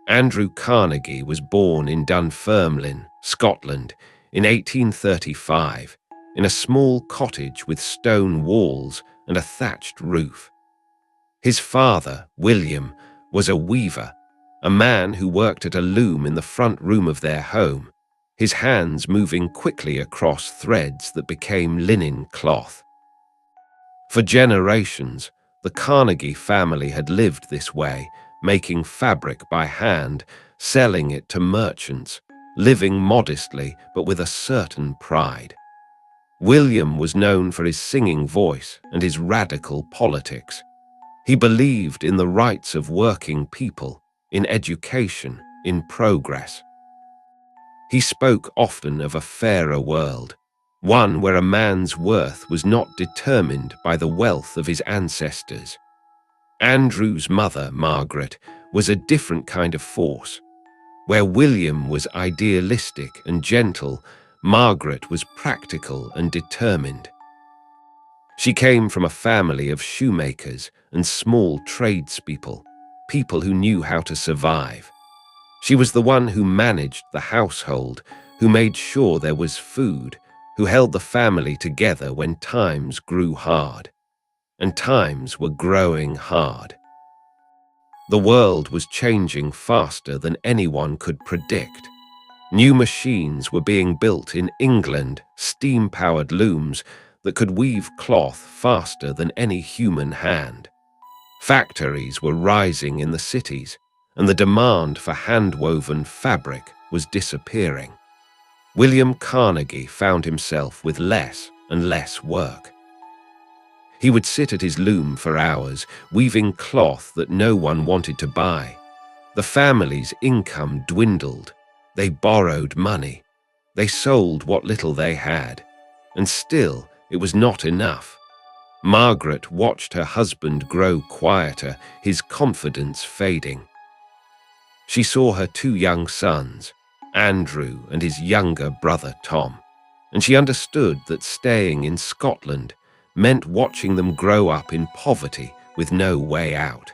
Andrew Carnegie was born in Dunfermline, Scotland, in 1835, in a small cottage with stone walls and a thatched roof. His father, William, was a weaver, a man who worked at a loom in the front room of their home, his hands moving quickly across threads that became linen cloth. For generations, the Carnegie family had lived this way, making fabric by hand, selling it to merchants, living modestly but with a certain pride. William was known for his singing voice and his radical politics. He believed in the rights of working people, in education, in progress. He spoke often of a fairer world, one where a man's worth was not determined by the wealth of his ancestors. Andrew's mother, Margaret, was a different kind of force. Where William was idealistic and gentle, Margaret was practical and determined. She came from a family of shoemakers and small tradespeople, people who knew how to survive. She was the one who managed the household, who made sure there was food, who held the family together when times grew hard. And times were growing hard. The world was changing faster than anyone could predict. New machines were being built in England, steam-powered looms that could weave cloth faster than any human hand. Factories were rising in the cities, and the demand for hand-woven fabric was disappearing. William Carnegie found himself with less and less work. He would sit at his loom for hours, weaving cloth that no one wanted to buy. The family's income dwindled. They borrowed money. They sold what little they had. And still, it was not enough. Margaret watched her husband grow quieter, his confidence fading. She saw her two young sons, Andrew and his younger brother Tom, and she understood that staying in Scotland meant watching them grow up in poverty with no way out.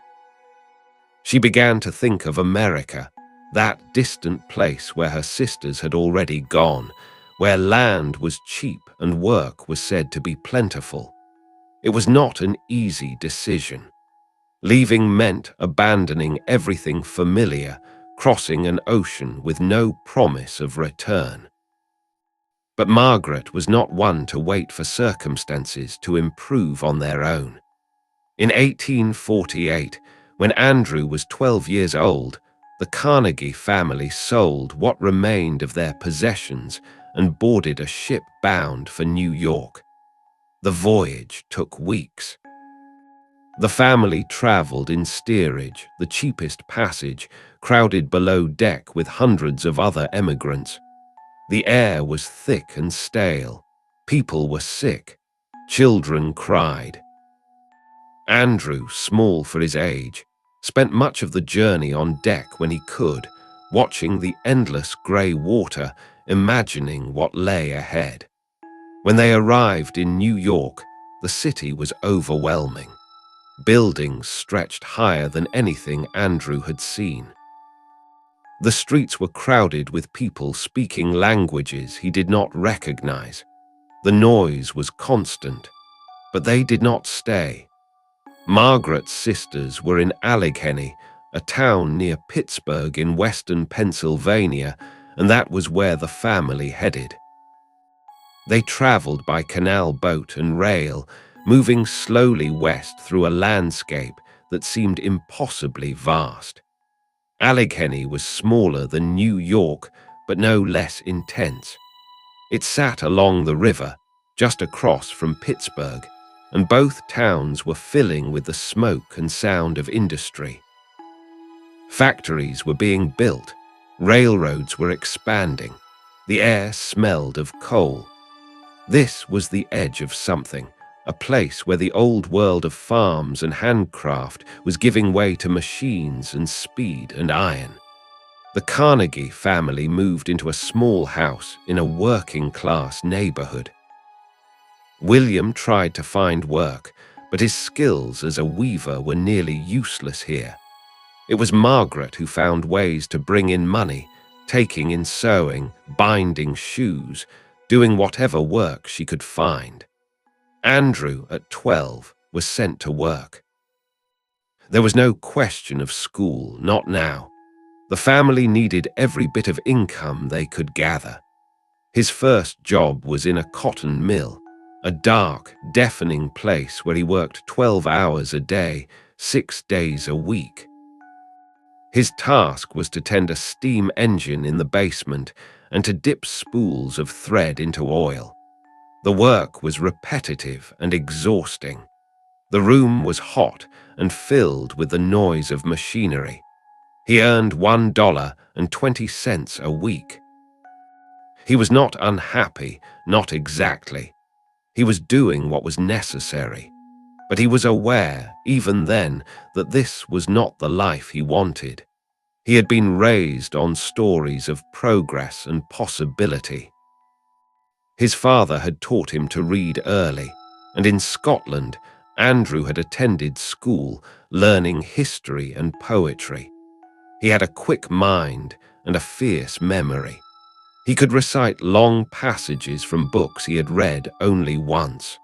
She began to think of America, that distant place where her sisters had already gone, where land was cheap and work was said to be plentiful. It was not an easy decision. Leaving meant abandoning everything familiar, crossing an ocean with no promise of return. But Margaret was not one to wait for circumstances to improve on their own. In 1848, when Andrew was 12 years old, the Carnegie family sold what remained of their possessions and boarded a ship bound for New York. The voyage took weeks. The family traveled in steerage, the cheapest passage, crowded below deck with hundreds of other emigrants. The air was thick and stale. People were sick. Children cried. Andrew, small for his age, spent much of the journey on deck when he could, watching the endless grey water, imagining what lay ahead. When they arrived in New York, the city was overwhelming. Buildings stretched higher than anything Andrew had seen. The streets were crowded with people speaking languages he did not recognize. The noise was constant, but they did not stay. Margaret's sisters were in Allegheny, a town near Pittsburgh in western Pennsylvania, and that was where the family headed. They traveled by canal boat and rail, moving slowly west through a landscape that seemed impossibly vast. Allegheny was smaller than New York, but no less intense. It sat along the river, just across from Pittsburgh, and both towns were filling with the smoke and sound of industry. Factories were being built, railroads were expanding, the air smelled of coal. This was the edge of something, a place where the old world of farms and handcraft was giving way to machines and speed and iron. The Carnegie family moved into a small house in a working-class neighborhood. William tried to find work, but his skills as a weaver were nearly useless here. It was Margaret who found ways to bring in money, taking in sewing, binding shoes, doing whatever work she could find. Andrew, at 12, was sent to work. There was no question of school, not now. The family needed every bit of income they could gather. His first job was in a cotton mill, a dark, deafening place where he worked 12 hours a day, 6 days a week. His task was to tend a steam engine in the basement and to dip spools of thread into oil. The work was repetitive and exhausting. The room was hot and filled with the noise of machinery. He earned $1.20 a week. He was not unhappy, not exactly. He was doing what was necessary. But he was aware, even then, that this was not the life he wanted. He had been raised on stories of progress and possibility. His father had taught him to read early, and in Scotland, Andrew had attended school, learning history and poetry. He had a quick mind and a fierce memory. He could recite long passages from books he had read only once.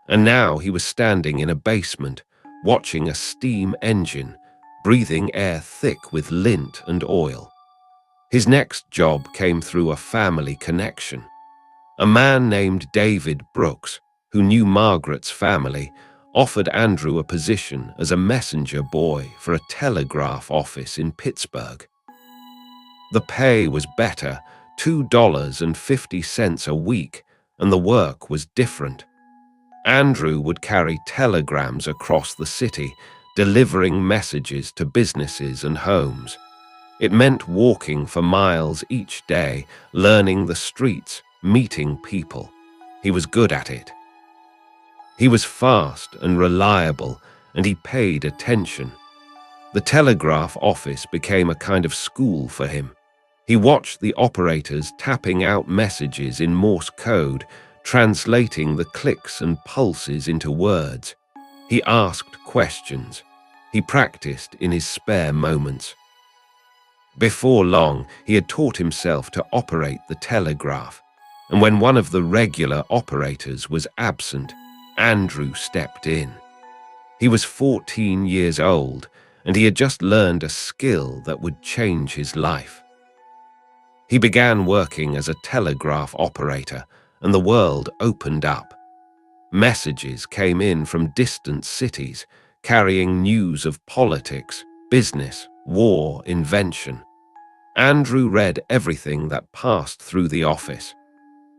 And now he was standing in a basement, watching a steam engine, breathing air thick with lint and oil. His next job came through a family connection. A man named David Brooks, who knew Margaret's family, offered Andrew a position as a messenger boy for a telegraph office in Pittsburgh. The pay was better, $2.50 a week, and the work was different. Andrew would carry telegrams across the city, delivering messages to businesses and homes. It meant walking for miles each day, learning the streets, meeting people. He was good at it. He was fast and reliable, and he paid attention. The telegraph office became a kind of school for him. He watched the operators tapping out messages in Morse code, translating the clicks and pulses into words. He asked questions. He practiced in his spare moments. Before long, he had taught himself to operate the telegraph, and when one of the regular operators was absent, Andrew stepped in. He was 14 years old, and he had just learned a skill that would change his life. He began working as a telegraph operator, and the world opened up. Messages came in from distant cities, carrying news of politics, business, war, invention. Andrew read everything that passed through the office.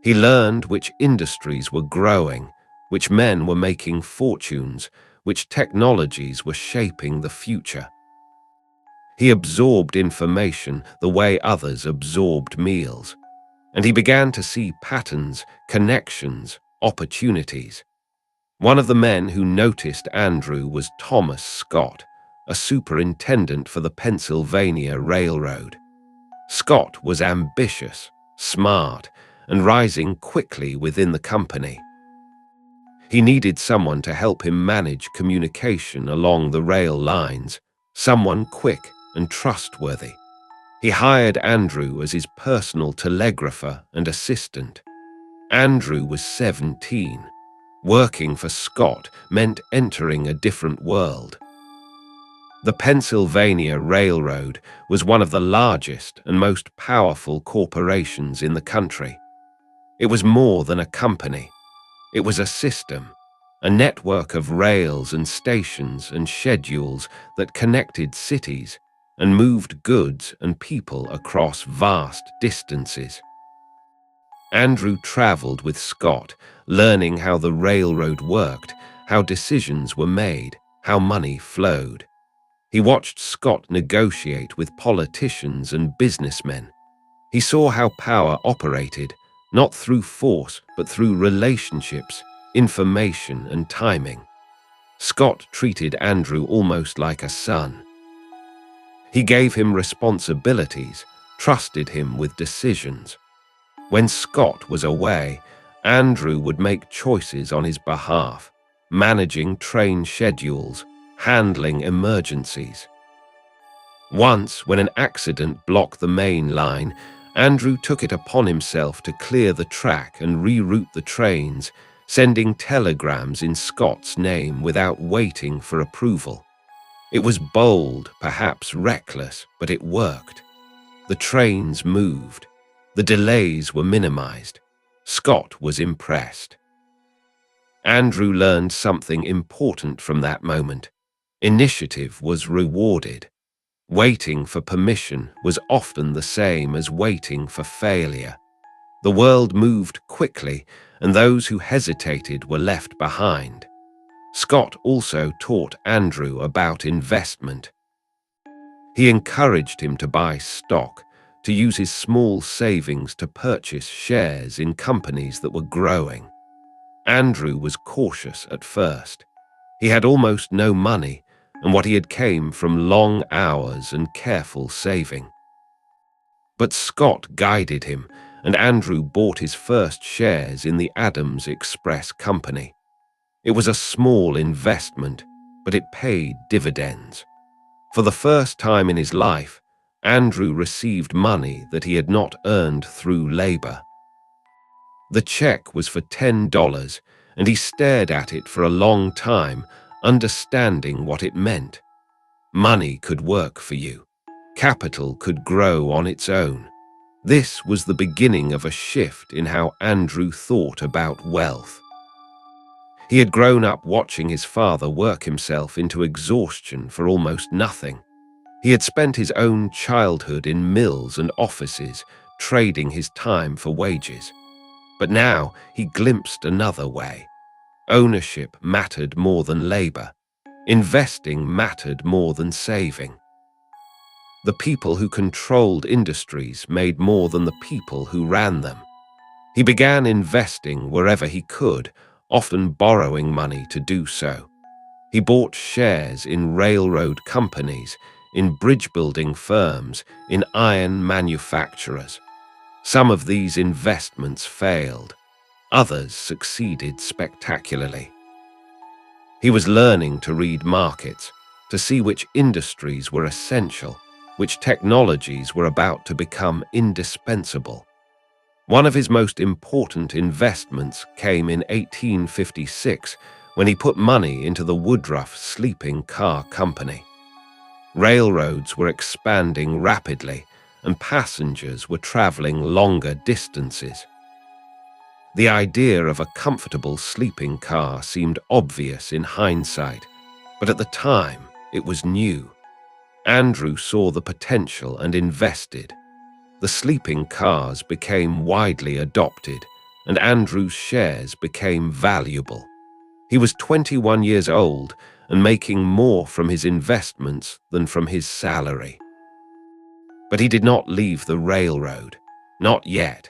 He learned which industries were growing, which men were making fortunes, which technologies were shaping the future. He absorbed information the way others absorbed meals, and he began to see patterns, connections, opportunities. One of the men who noticed Andrew was Thomas Scott, a superintendent for the Pennsylvania Railroad. Scott was ambitious, smart, and rising quickly within the company. He needed someone to help him manage communication along the rail lines, someone quick and trustworthy. He hired Andrew as his personal telegrapher and assistant. Andrew was 17. Working for Scott meant entering a different world. The Pennsylvania Railroad was one of the largest and most powerful corporations in the country. It was more than a company. It was a system, a network of rails and stations and schedules that connected cities and moved goods and people across vast distances. Andrew traveled with Scott, learning how the railroad worked, how decisions were made, how money flowed. He watched Scott negotiate with politicians and businessmen. He saw how power operated, not through force, but through relationships, information, and timing. Scott treated Andrew almost like a son. He gave him responsibilities, trusted him with decisions. When Scott was away, Andrew would make choices on his behalf, managing train schedules, handling emergencies. Once, when an accident blocked the main line, Andrew took it upon himself to clear the track and reroute the trains, sending telegrams in Scott's name without waiting for approval. It was bold, perhaps reckless, but it worked. The trains moved. The delays were minimized. Scott was impressed. Andrew learned something important from that moment. Initiative was rewarded. Waiting for permission was often the same as waiting for failure. The world moved quickly, and those who hesitated were left behind. Scott also taught Andrew about investment. He encouraged him to buy stock, to use his small savings to purchase shares in companies that were growing. Andrew was cautious at first. He had almost no money, and what he had came from long hours and careful saving. But Scott guided him, and Andrew bought his first shares in the Adams Express Company. It was a small investment, but it paid dividends. For the first time in his life, Andrew received money that he had not earned through labor. The check was for $10, and he stared at it for a long time, understanding what it meant. Money could work for you. Capital could grow on its own. This was the beginning of a shift in how Andrew thought about wealth. He had grown up watching his father work himself into exhaustion for almost nothing. He had spent his own childhood in mills and offices, trading his time for wages. But now he glimpsed another way. Ownership mattered more than labor. Investing mattered more than saving. The people who controlled industries made more than the people who ran them. He began investing wherever he could, often borrowing money to do so. He bought shares in railroad companies, in bridge-building firms, in iron manufacturers. Some of these investments failed. Others succeeded spectacularly. He was learning to read markets, to see which industries were essential, which technologies were about to become indispensable. One of his most important investments came in 1856 when he put money into the Woodruff Sleeping Car Company. Railroads were expanding rapidly, and passengers were traveling longer distances. The idea of a comfortable sleeping car seemed obvious in hindsight, but at the time it was new. Andrew saw the potential and invested. The sleeping cars became widely adopted, and Andrew's shares became valuable. He was 21 years old and making more from his investments than from his salary. But he did not leave the railroad, not yet.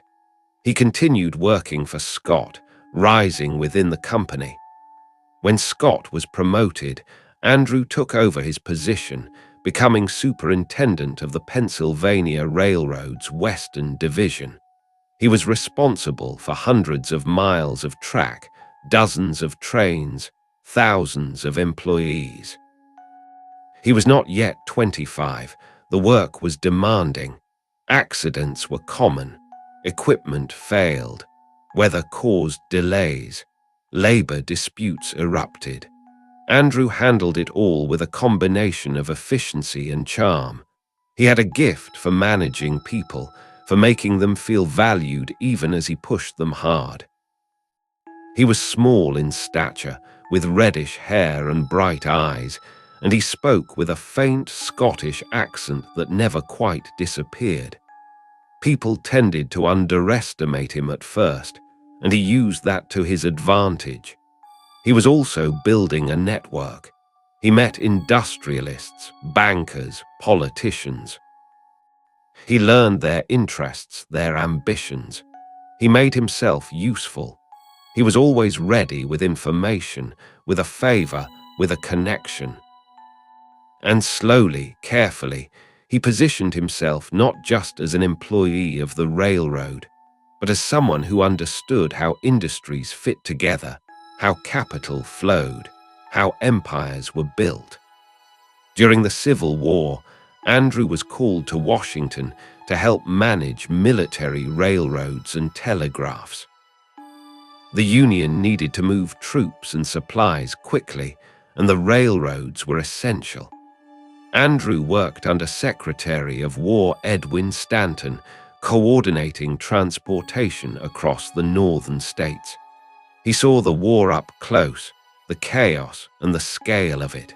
He continued working for Scott, rising within the company. When Scott was promoted, Andrew took over his position, becoming superintendent of the Pennsylvania Railroad's Western Division. He was responsible for hundreds of miles of track, dozens of trains, thousands of employees. He was not yet 25. The work was demanding. Accidents were common. Equipment failed. Weather caused delays. Labor disputes erupted. Andrew handled it all with a combination of efficiency and charm. He had a gift for managing people, for making them feel valued even as he pushed them hard. He was small in stature, with reddish hair and bright eyes, and he spoke with a faint Scottish accent that never quite disappeared. People tended to underestimate him at first, and he used that to his advantage. He was also building a network. He met industrialists, bankers, politicians. He learned their interests, their ambitions. He made himself useful. He was always ready with information, with a favor, with a connection. And slowly, carefully, he positioned himself not just as an employee of the railroad, but as someone who understood how industries fit together, how capital flowed, how empires were built. During the Civil War, Andrew was called to Washington to help manage military railroads and telegraphs. The Union needed to move troops and supplies quickly, and the railroads were essential. Andrew worked under Secretary of War Edwin Stanton, coordinating transportation across the northern states. He saw the war up close, the chaos and the scale of it.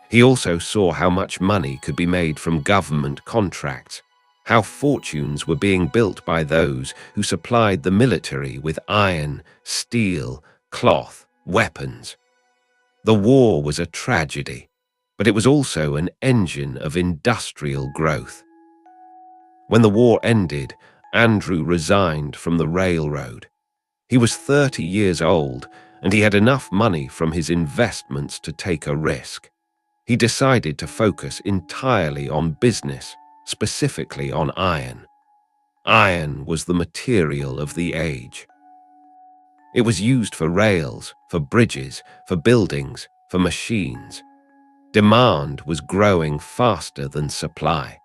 He also saw how much money could be made from government contracts, how fortunes were being built by those who supplied the military with iron, steel, cloth, weapons. The war was a tragedy, but it was also an engine of industrial growth. When the war ended, Andrew resigned from the railroad. He was 30 years old, and he had enough money from his investments to take a risk. He decided to focus entirely on business, specifically on iron. Iron was the material of the age. It was used for rails, for bridges, for buildings, for machines. Demand was growing faster than supply.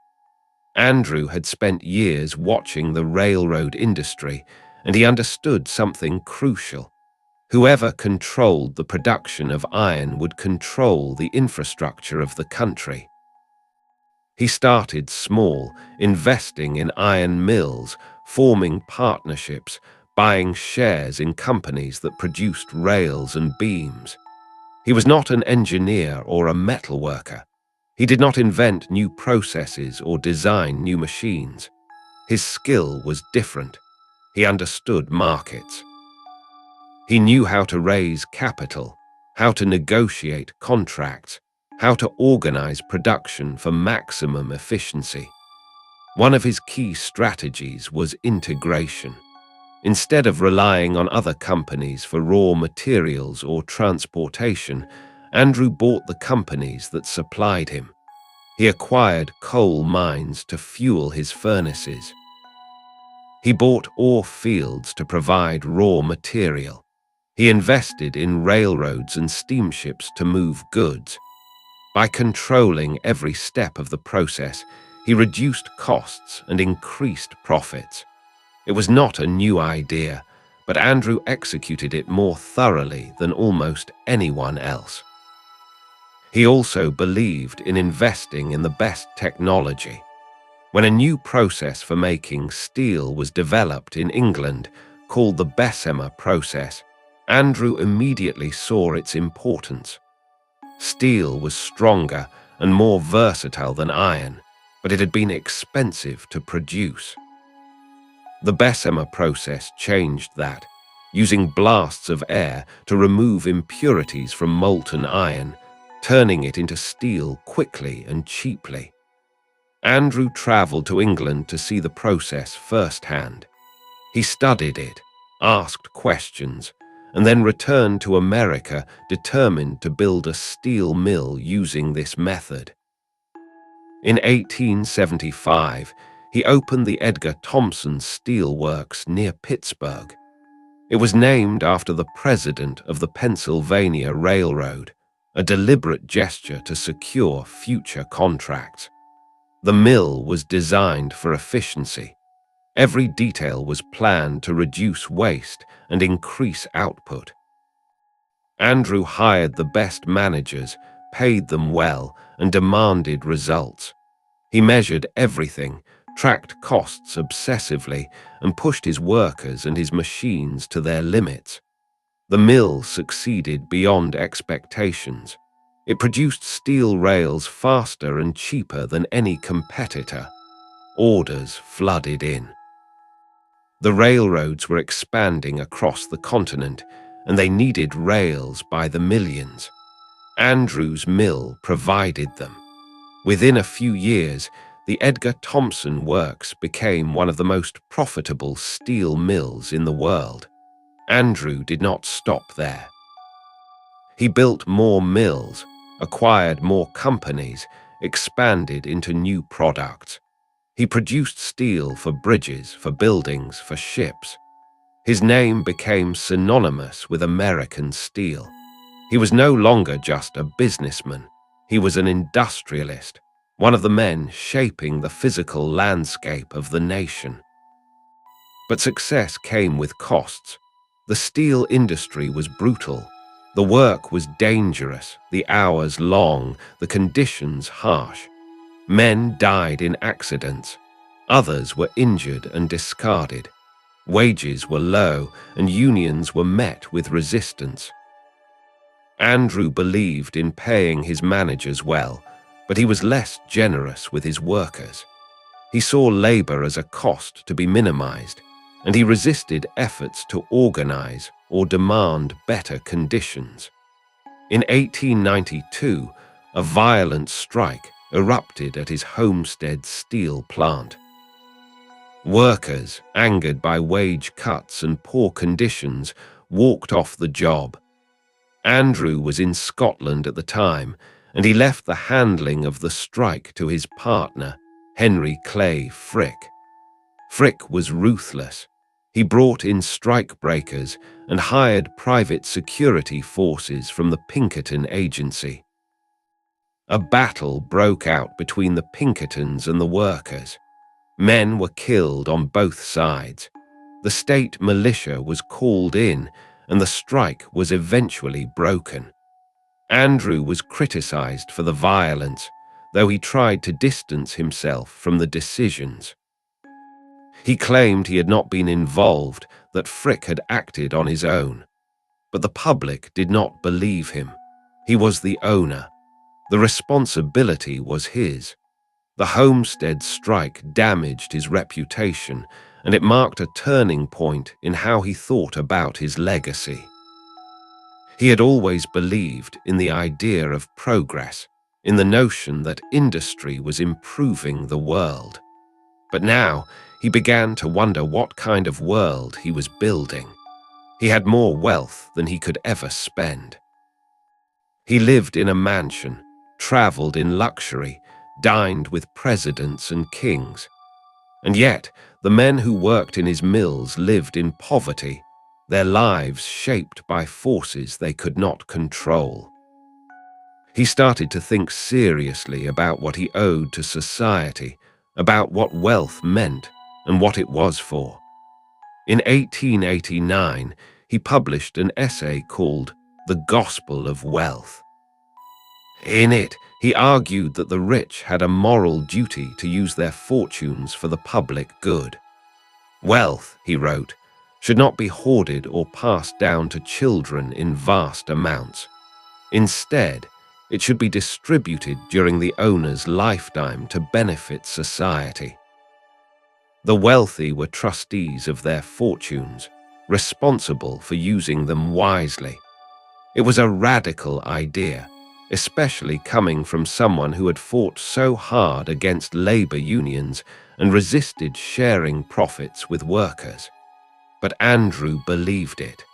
Andrew had spent years watching the railroad industry, and he understood something crucial. Whoever controlled the production of iron would control the infrastructure of the country. He started small, investing in iron mills, forming partnerships, buying shares in companies that produced rails and beams. He was not an engineer or a metal worker. He did not invent new processes or design new machines. His skill was different. He understood markets. He knew how to raise capital, how to negotiate contracts, how to organize production for maximum efficiency. One of his key strategies was integration. Instead of relying on other companies for raw materials or transportation, Andrew bought the companies that supplied him. He acquired coal mines to fuel his furnaces. He bought ore fields to provide raw material. He invested in railroads and steamships to move goods. By controlling every step of the process, he reduced costs and increased profits. It was not a new idea, but Andrew executed it more thoroughly than almost anyone else. He also believed in investing in the best technology. When a new process for making steel was developed in England, called the Bessemer process, Andrew immediately saw its importance. Steel was stronger and more versatile than iron, but it had been expensive to produce. The Bessemer process changed that, using blasts of air to remove impurities from molten iron, turning it into steel quickly and cheaply. Andrew traveled to England to see the process firsthand. He studied it, asked questions, and then returned to America determined to build a steel mill using this method. In 1875, he opened the Edgar Thomson Steel Works near Pittsburgh. It was named after the president of the Pennsylvania Railroad, a deliberate gesture to secure future contracts. The mill was designed for efficiency. Every detail was planned to reduce waste and increase output. Andrew hired the best managers, paid them well, and demanded results. He measured everything, tracked costs obsessively, and pushed his workers and his machines to their limits. The mill succeeded beyond expectations. It produced steel rails faster and cheaper than any competitor. Orders flooded in. The railroads were expanding across the continent, and they needed rails by the millions. Andrew's mill provided them. Within a few years, the Edgar Thomson Works became one of the most profitable steel mills in the world. Andrew did not stop there. He built more mills, acquired more companies, expanded into new products. He produced steel for bridges, for buildings, for ships. His name became synonymous with American steel. He was no longer just a businessman. He was an industrialist, one of the men shaping the physical landscape of the nation. But success came with costs. The steel industry was brutal. The work was dangerous, the hours long, the conditions harsh. Men died in accidents. Others were injured and discarded. Wages were low, and unions were met with resistance. Andrew believed in paying his managers well, but he was less generous with his workers. He saw labor as a cost to be minimized, and he resisted efforts to organize or demand better conditions. In 1892, a violent strike erupted at his Homestead steel plant. Workers, angered by wage cuts and poor conditions, walked off the job. Andrew was in Scotland at the time, and he left the handling of the strike to his partner, Henry Clay Frick. Frick was ruthless. He brought in strikebreakers and hired private security forces from the Pinkerton Agency. A battle broke out between the Pinkertons and the workers. Men were killed on both sides. The state militia was called in, and the strike was eventually broken. Andrew was criticized for the violence, though he tried to distance himself from the decisions. He claimed he had not been involved, that Frick had acted on his own. But the public did not believe him. He was the owner. The responsibility was his. The Homestead strike damaged his reputation, and it marked a turning point in how he thought about his legacy. He had always believed in the idea of progress, in the notion that industry was improving the world. But now he began to wonder what kind of world he was building. He had more wealth than he could ever spend. He lived in a mansion, traveled in luxury, dined with presidents and kings. And yet, the men who worked in his mills lived in poverty, their lives shaped by forces they could not control. He started to think seriously about what he owed to society, about what wealth meant and what it was for. In 1889, he published an essay called The Gospel of Wealth. In it, he argued that the rich had a moral duty to use their fortunes for the public good. Wealth, he wrote, should not be hoarded or passed down to children in vast amounts. Instead, it should be distributed during the owner's lifetime to benefit society. The wealthy were trustees of their fortunes, responsible for using them wisely. It was a radical idea, especially coming from someone who had fought so hard against labor unions and resisted sharing profits with workers. But Andrew believed it.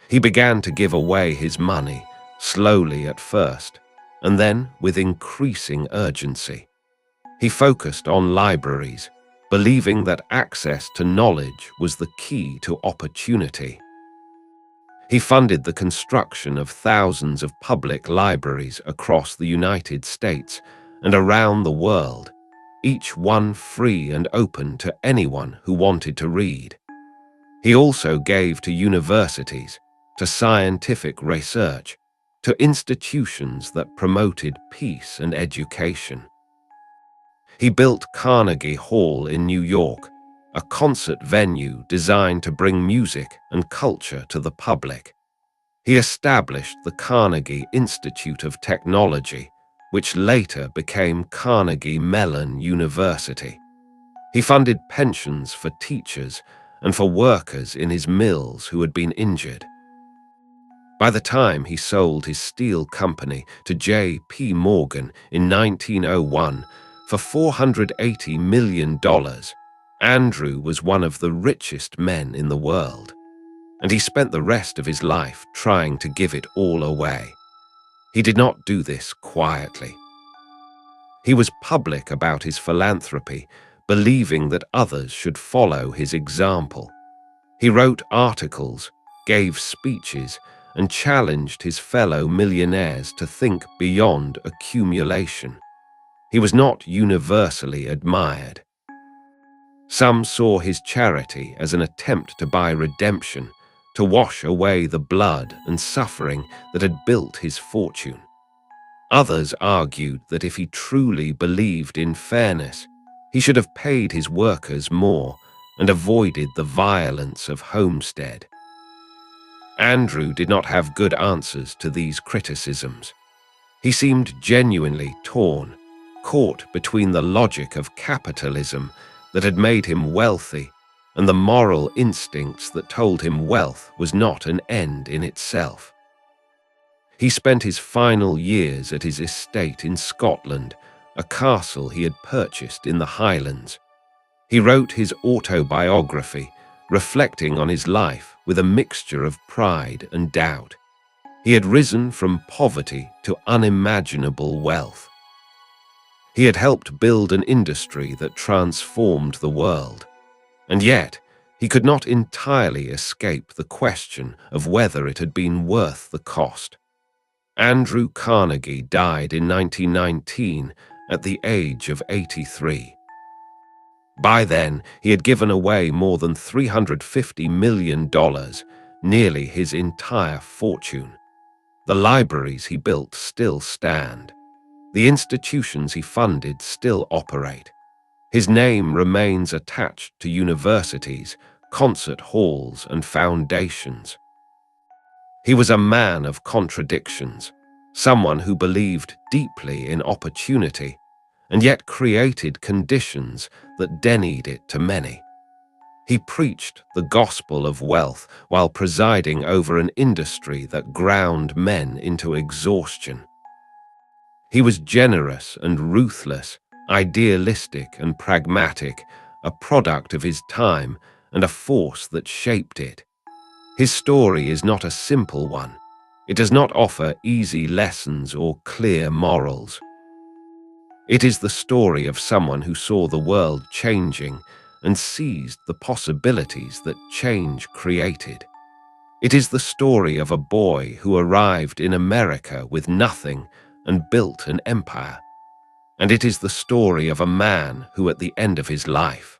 He began to give away his money, slowly at first, and then with increasing urgency. He focused on libraries, believing that access to knowledge was the key to opportunity. He funded the construction of thousands of public libraries across the United States and around the world, each one free and open to anyone who wanted to read. He also gave to universities, to scientific research, to institutions that promoted peace and education. He built Carnegie Hall in New York, a concert venue designed to bring music and culture to the public. He established the Carnegie Institute of Technology, which later became Carnegie Mellon University. He funded pensions for teachers and for workers in his mills who had been injured. By the time he sold his steel company to J.P. Morgan in 1901 for $480 million, Andrew was one of the richest men in the world, and he spent the rest of his life trying to give it all away. He did not do this quietly. He was public about his philanthropy, believing that others should follow his example. He wrote articles, gave speeches, and challenged his fellow millionaires to think beyond accumulation. He was not universally admired. Some saw his charity as an attempt to buy redemption, to wash away the blood and suffering that had built his fortune. Others argued that if he truly believed in fairness, he should have paid his workers more and avoided the violence of homestead. Andrew did not have good answers to these criticisms. He seemed genuinely torn, caught between the logic of capitalism that had made him wealthy and the moral instincts that told him wealth was not an end in itself. He spent his final years at his estate in Scotland, a castle he had purchased in the Highlands. He wrote his autobiography, reflecting on his life with a mixture of pride and doubt. He had risen from poverty to unimaginable wealth. He had helped build an industry that transformed the world. And yet, he could not entirely escape the question of whether it had been worth the cost. Andrew Carnegie died in 1919 at the age of 83. By then, he had given away more than $350 million, nearly his entire fortune. The libraries he built still stand. The institutions he funded still operate. His name remains attached to universities, concert halls, and foundations. He was a man of contradictions, someone who believed deeply in opportunity, and yet created conditions that denied it to many. He preached the gospel of wealth while presiding over an industry that ground men into exhaustion. He was generous and ruthless, idealistic and pragmatic, a product of his time and a force that shaped it. His story is not a simple one. It does not offer easy lessons or clear morals. It is the story of someone who saw the world changing and seized the possibilities that change created. It is the story of a boy who arrived in America with nothing and built an empire. And it is the story of a man who, at the end of his life,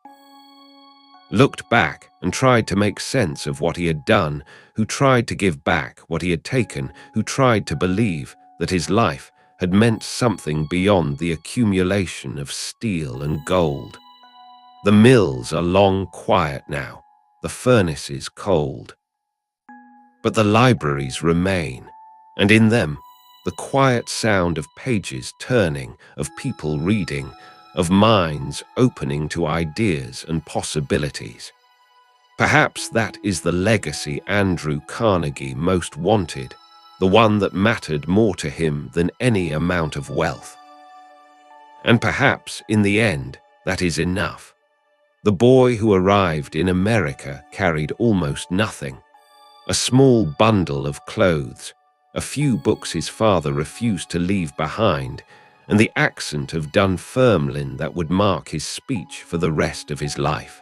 looked back and tried to make sense of what he had done, who tried to give back what he had taken, who tried to believe that his life had meant something beyond the accumulation of steel and gold. The mills are long quiet now, the furnaces cold. But the libraries remain, and in them, the quiet sound of pages turning, of people reading, of minds opening to ideas and possibilities. Perhaps that is the legacy Andrew Carnegie most wanted, the one that mattered more to him than any amount of wealth. And perhaps, in the end, that is enough. The boy who arrived in America carried almost nothing. A small bundle of clothes, a few books his father refused to leave behind, and the accent of Dunfermline that would mark his speech for the rest of his life.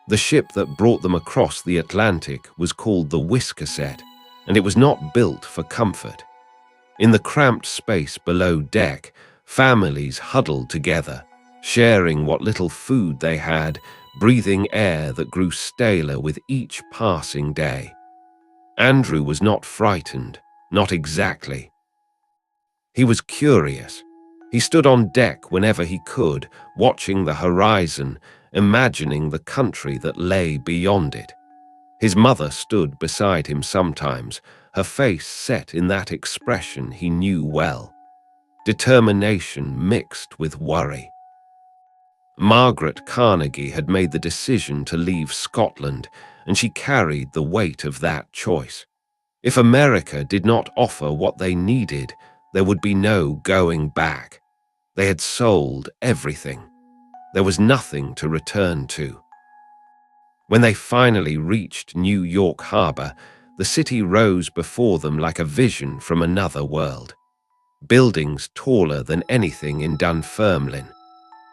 The ship that brought them across the Atlantic was called the Wiscasset, and it was not built for comfort. In the cramped space below deck, families huddled together, sharing what little food they had, breathing air that grew staler with each passing day. Andrew was not frightened, not exactly. He was curious. He stood on deck whenever he could, watching the horizon, imagining the country that lay beyond it. His mother stood beside him sometimes, her face set in that expression he knew well. Determination mixed with worry. Margaret Carnegie had made the decision to leave Scotland, and she carried the weight of that choice. If America did not offer what they needed, there would be no going back. They had sold everything. There was nothing to return to. When they finally reached New York Harbor, the city rose before them like a vision from another world. Buildings taller than anything in Dunfermline.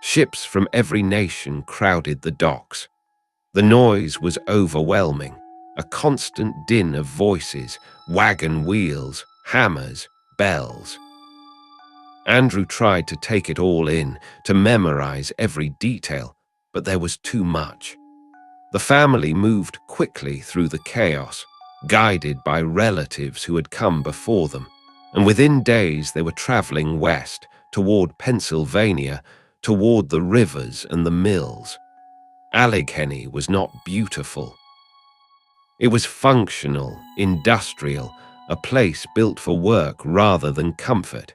Ships from every nation crowded the docks. The noise was overwhelming, a constant din of voices, wagon wheels, hammers, bells. Andrew tried to take it all in, to memorize every detail, but there was too much. The family moved quickly through the chaos, guided by relatives who had come before them, and within days they were traveling west, toward Pennsylvania, toward the rivers and the mills. Allegheny was not beautiful. It was functional, industrial, a place built for work rather than comfort.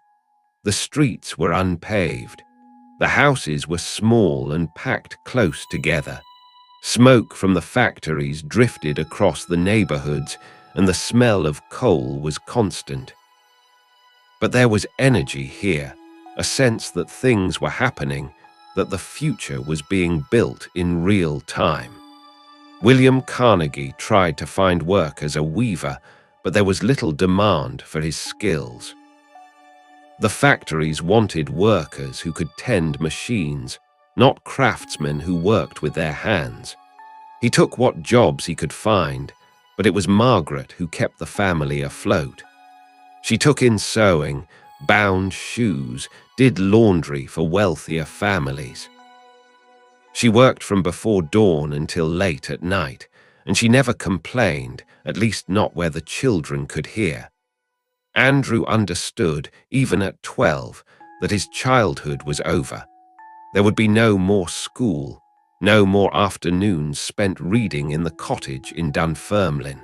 The streets were unpaved. The houses were small and packed close together. Smoke from the factories drifted across the neighborhoods, and the smell of coal was constant. But there was energy here, a sense that things were happening, that the future was being built in real time. William Carnegie tried to find work as a weaver, but there was little demand for his skills. The factories wanted workers who could tend machines, not craftsmen who worked with their hands. He took what jobs he could find, but it was Margaret who kept the family afloat. She took in sewing, bound shoes, did laundry for wealthier families. She worked from before dawn until late at night, and she never complained, at least not where the children could hear. Andrew understood, even at 12, that his childhood was over. There would be no more school, no more afternoons spent reading in the cottage in Dunfermline.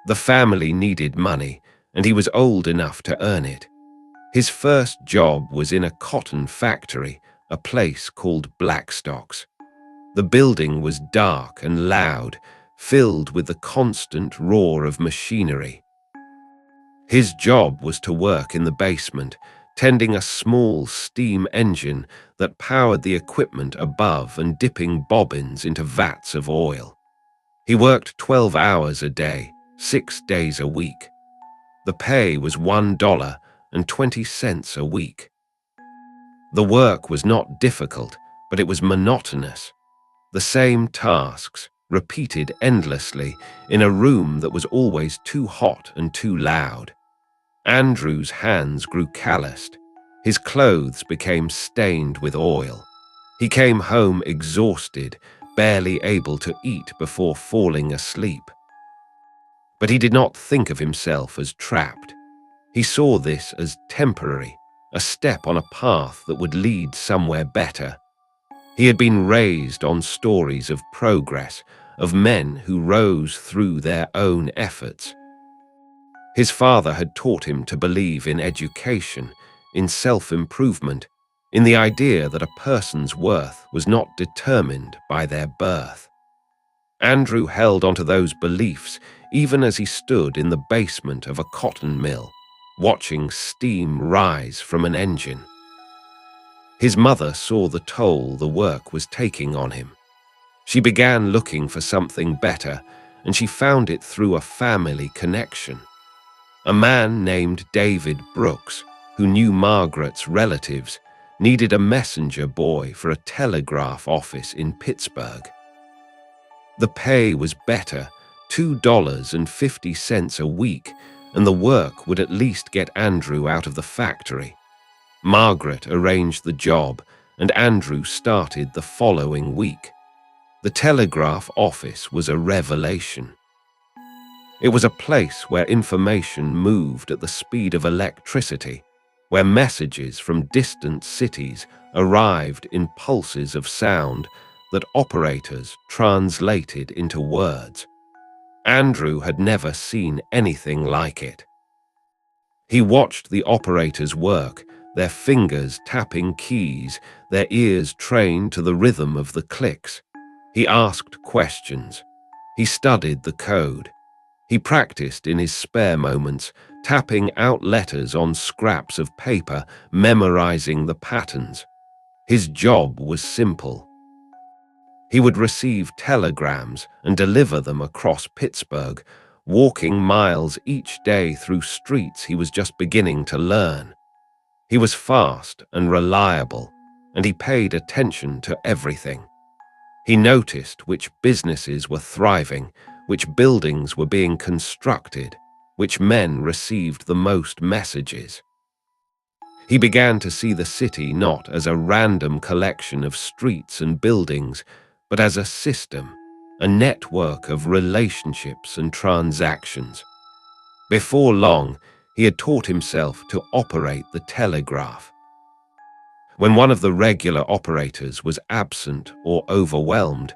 The family needed money, and he was old enough to earn it. His first job was in a cotton factory, a place called Blackstock's. The building was dark and loud, filled with the constant roar of machinery. His job was to work in the basement, tending a small steam engine that powered the equipment above and dipping bobbins into vats of oil. He worked 12 hours a day, 6 days a week. The pay was $1.20 a week. The work was not difficult, but it was monotonous. The same tasks, repeated endlessly, in a room that was always too hot and too loud. Andrew's hands grew calloused. His clothes became stained with oil. He came home exhausted, barely able to eat before falling asleep. But he did not think of himself as trapped. He saw this as temporary, a step on a path that would lead somewhere better. He had been raised on stories of progress, of men who rose through their own efforts. His father had taught him to believe in education, in self-improvement, in the idea that a person's worth was not determined by their birth. Andrew held onto those beliefs even as he stood in the basement of a cotton mill, watching steam rise from an engine. His mother saw the toll the work was taking on him. She began looking for something better, and she found it through a family connection. A man named David Brooks, who knew Margaret's relatives, needed a messenger boy for a telegraph office in Pittsburgh. The pay was better, $2.50 a week, and the work would at least get Andrew out of the factory. Margaret arranged the job, and Andrew started the following week. The telegraph office was a revelation. It was a place where information moved at the speed of electricity, where messages from distant cities arrived in pulses of sound that operators translated into words. Andrew had never seen anything like it. He watched the operators work, their fingers tapping keys, their ears trained to the rhythm of the clicks. He asked questions. He studied the code. He practiced in his spare moments, tapping out letters on scraps of paper, memorizing the patterns. His job was simple. He would receive telegrams and deliver them across Pittsburgh, walking miles each day through streets he was just beginning to learn. He was fast and reliable, and he paid attention to everything. He noticed which businesses were thriving, which buildings were being constructed, which men received the most messages. He began to see the city not as a random collection of streets and buildings, but as a system, a network of relationships and transactions. Before long, he had taught himself to operate the telegraph. When one of the regular operators was absent or overwhelmed,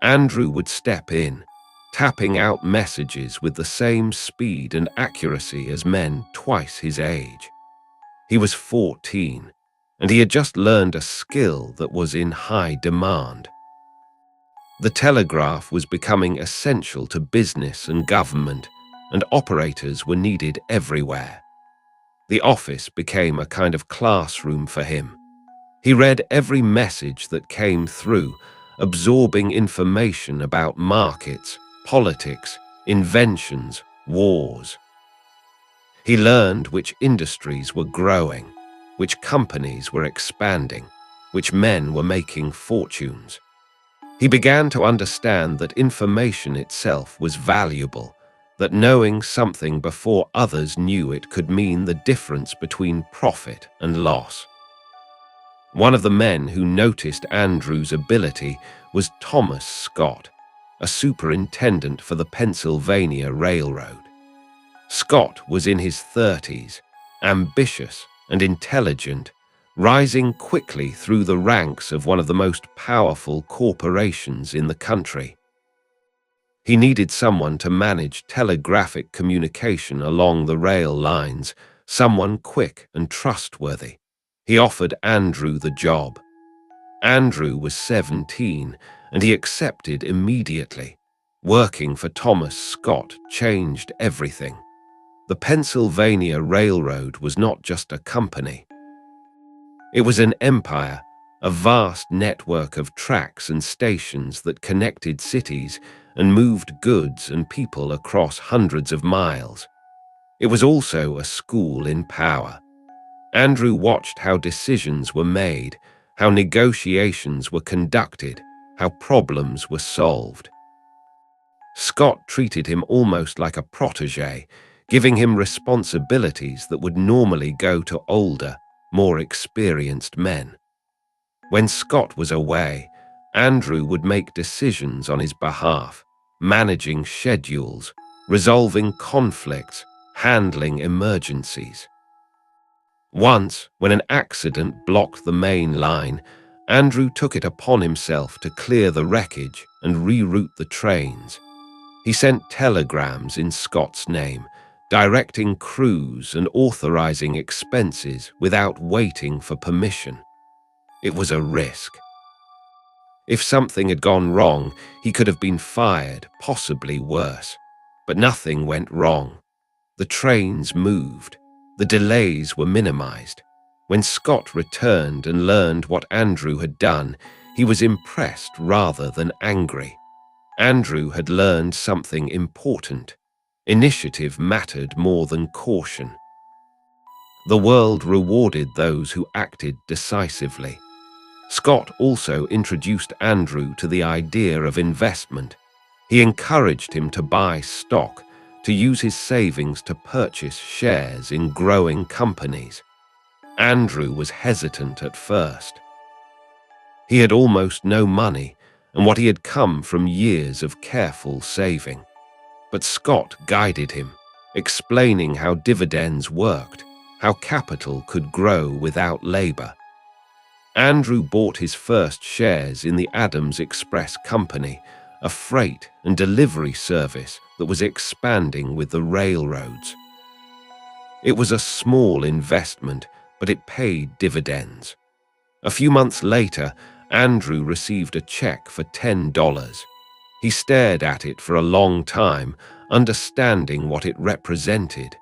Andrew would step in, tapping out messages with the same speed and accuracy as men twice his age. He was 14, and he had just learned a skill that was in high demand. The telegraph was becoming essential to business and government, and operators were needed everywhere. The office became a kind of classroom for him. He read every message that came through, absorbing information about markets, politics, inventions, wars. He learned which industries were growing, which companies were expanding, which men were making fortunes. He began to understand that information itself was valuable, that knowing something before others knew it could mean the difference between profit and loss. One of the men who noticed Andrew's ability was Thomas Scott, a superintendent for the Pennsylvania Railroad. Scott was in his 30s, ambitious and intelligent, rising quickly through the ranks of one of the most powerful corporations in the country. He needed someone to manage telegraphic communication along the rail lines, someone quick and trustworthy. He offered Andrew the job. Andrew was 17, and he accepted immediately. Working for Thomas Scott changed everything. The Pennsylvania Railroad was not just a company. It was an empire, a vast network of tracks and stations that connected cities and moved goods and people across hundreds of miles. It was also a school in power. Andrew watched how decisions were made, how negotiations were conducted, how problems were solved. Scott treated him almost like a protege, giving him responsibilities that would normally go to older, more experienced men. When Scott was away, Andrew would make decisions on his behalf, managing schedules, resolving conflicts, handling emergencies. Once, when an accident blocked the main line, Andrew took it upon himself to clear the wreckage and reroute the trains. He sent telegrams in Scott's name, directing crews and authorizing expenses without waiting for permission. It was a risk. If something had gone wrong, he could have been fired, possibly worse. But nothing went wrong. The trains moved. The delays were minimized. When Scott returned and learned what Andrew had done, he was impressed rather than angry. Andrew had learned something important. Initiative mattered more than caution. The world rewarded those who acted decisively. Scott also introduced Andrew to the idea of investment. He encouraged him to buy stock, to use his savings to purchase shares in growing companies. Andrew was hesitant at first. He had almost no money, and what he had come from years of careful saving. But Scott guided him, explaining how dividends worked, how capital could grow without labor. Andrew bought his first shares in the Adams Express Company, a freight and delivery service that was expanding with the railroads. It was a small investment, but it paid dividends. A few months later, Andrew received a check for $10. He stared at it for a long time, understanding what it represented.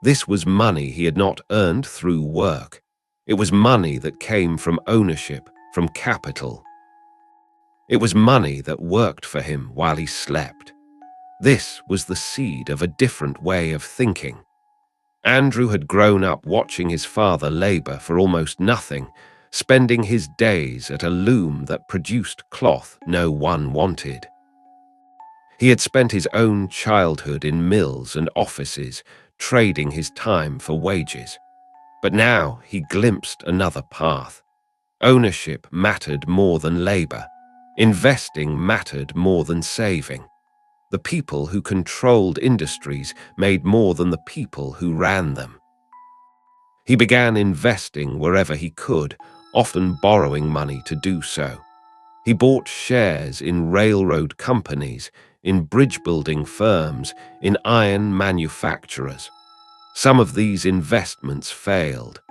This was money he had not earned through work. It was money that came from ownership, from capital. It was money that worked for him while he slept. This was the seed of a different way of thinking. Andrew had grown up watching his father labor for almost nothing, spending his days at a loom that produced cloth no one wanted. He had spent his own childhood in mills and offices, trading his time for wages. But now he glimpsed another path. Ownership mattered more than labor. Investing mattered more than saving. The people who controlled industries made more than the people who ran them. He began investing wherever he could, often borrowing money to do so. He bought shares in railroad companies, in bridge-building firms, in iron manufacturers. Some of these investments failed.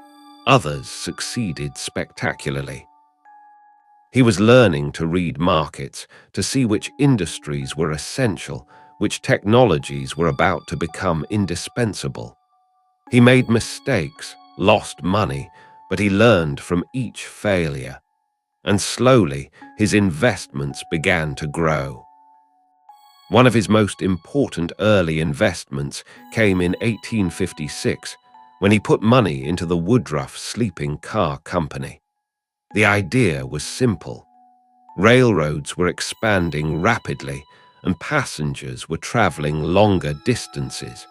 Others succeeded spectacularly. He was learning to read markets, to see which industries were essential, which technologies were about to become indispensable. He made mistakes, lost money, but he learned from each failure. And slowly, his investments began to grow. One of his most important early investments came in 1856, when he put money into the Woodruff Sleeping Car Company. The idea was simple. Railroads were expanding rapidly, and passengers were traveling longer distances.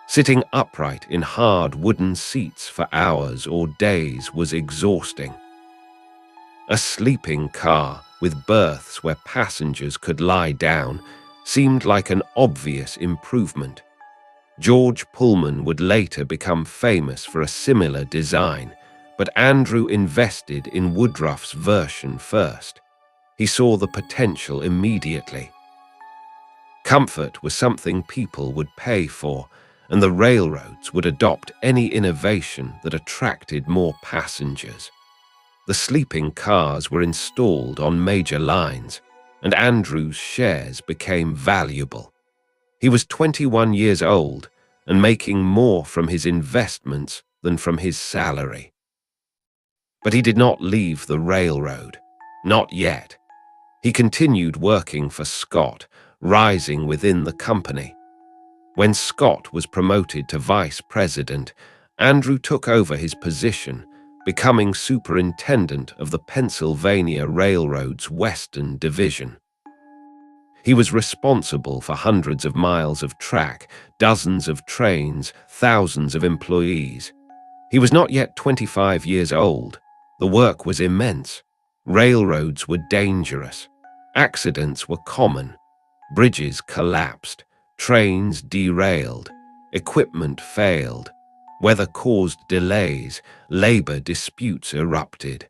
Sitting upright in hard wooden seats for hours or days was exhausting. A sleeping car with berths where passengers could lie down seemed like an obvious improvement. George Pullman would later become famous for a similar design, but Andrew invested in Woodruff's version first. He saw the potential immediately. Comfort was something people would pay for, and the railroads would adopt any innovation that attracted more passengers. The sleeping cars were installed on major lines, and Andrew's shares became valuable. He was 21 years old and making more from his investments than from his salary. But he did not leave the railroad. Not yet. He continued working for Scott, rising within the company. When Scott was promoted to vice president, Andrew took over his position, becoming superintendent of the Pennsylvania Railroad's Western Division. He was responsible for hundreds of miles of track, dozens of trains, thousands of employees. He was not yet 25 years old. The work was immense. Railroads were dangerous. Accidents were common. Bridges collapsed. Trains derailed. Equipment failed. Weather caused delays. Labor disputes erupted.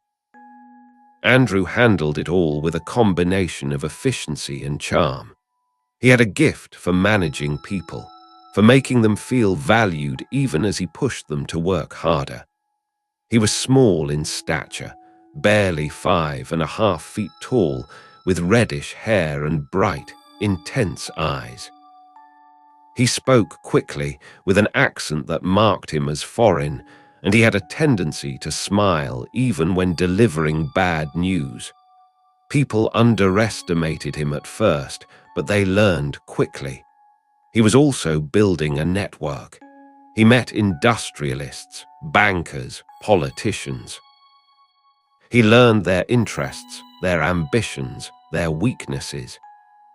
Andrew handled it all with a combination of efficiency and charm. He had a gift for managing people, for making them feel valued even as he pushed them to work harder. He was small in stature, barely 5.5 feet tall, with reddish hair and bright, intense eyes. He spoke quickly, with an accent that marked him as foreign, and he had a tendency to smile even when delivering bad news. People underestimated him at first, but they learned quickly. He was also building a network. He met industrialists, bankers, politicians. He learned their interests, their ambitions, their weaknesses.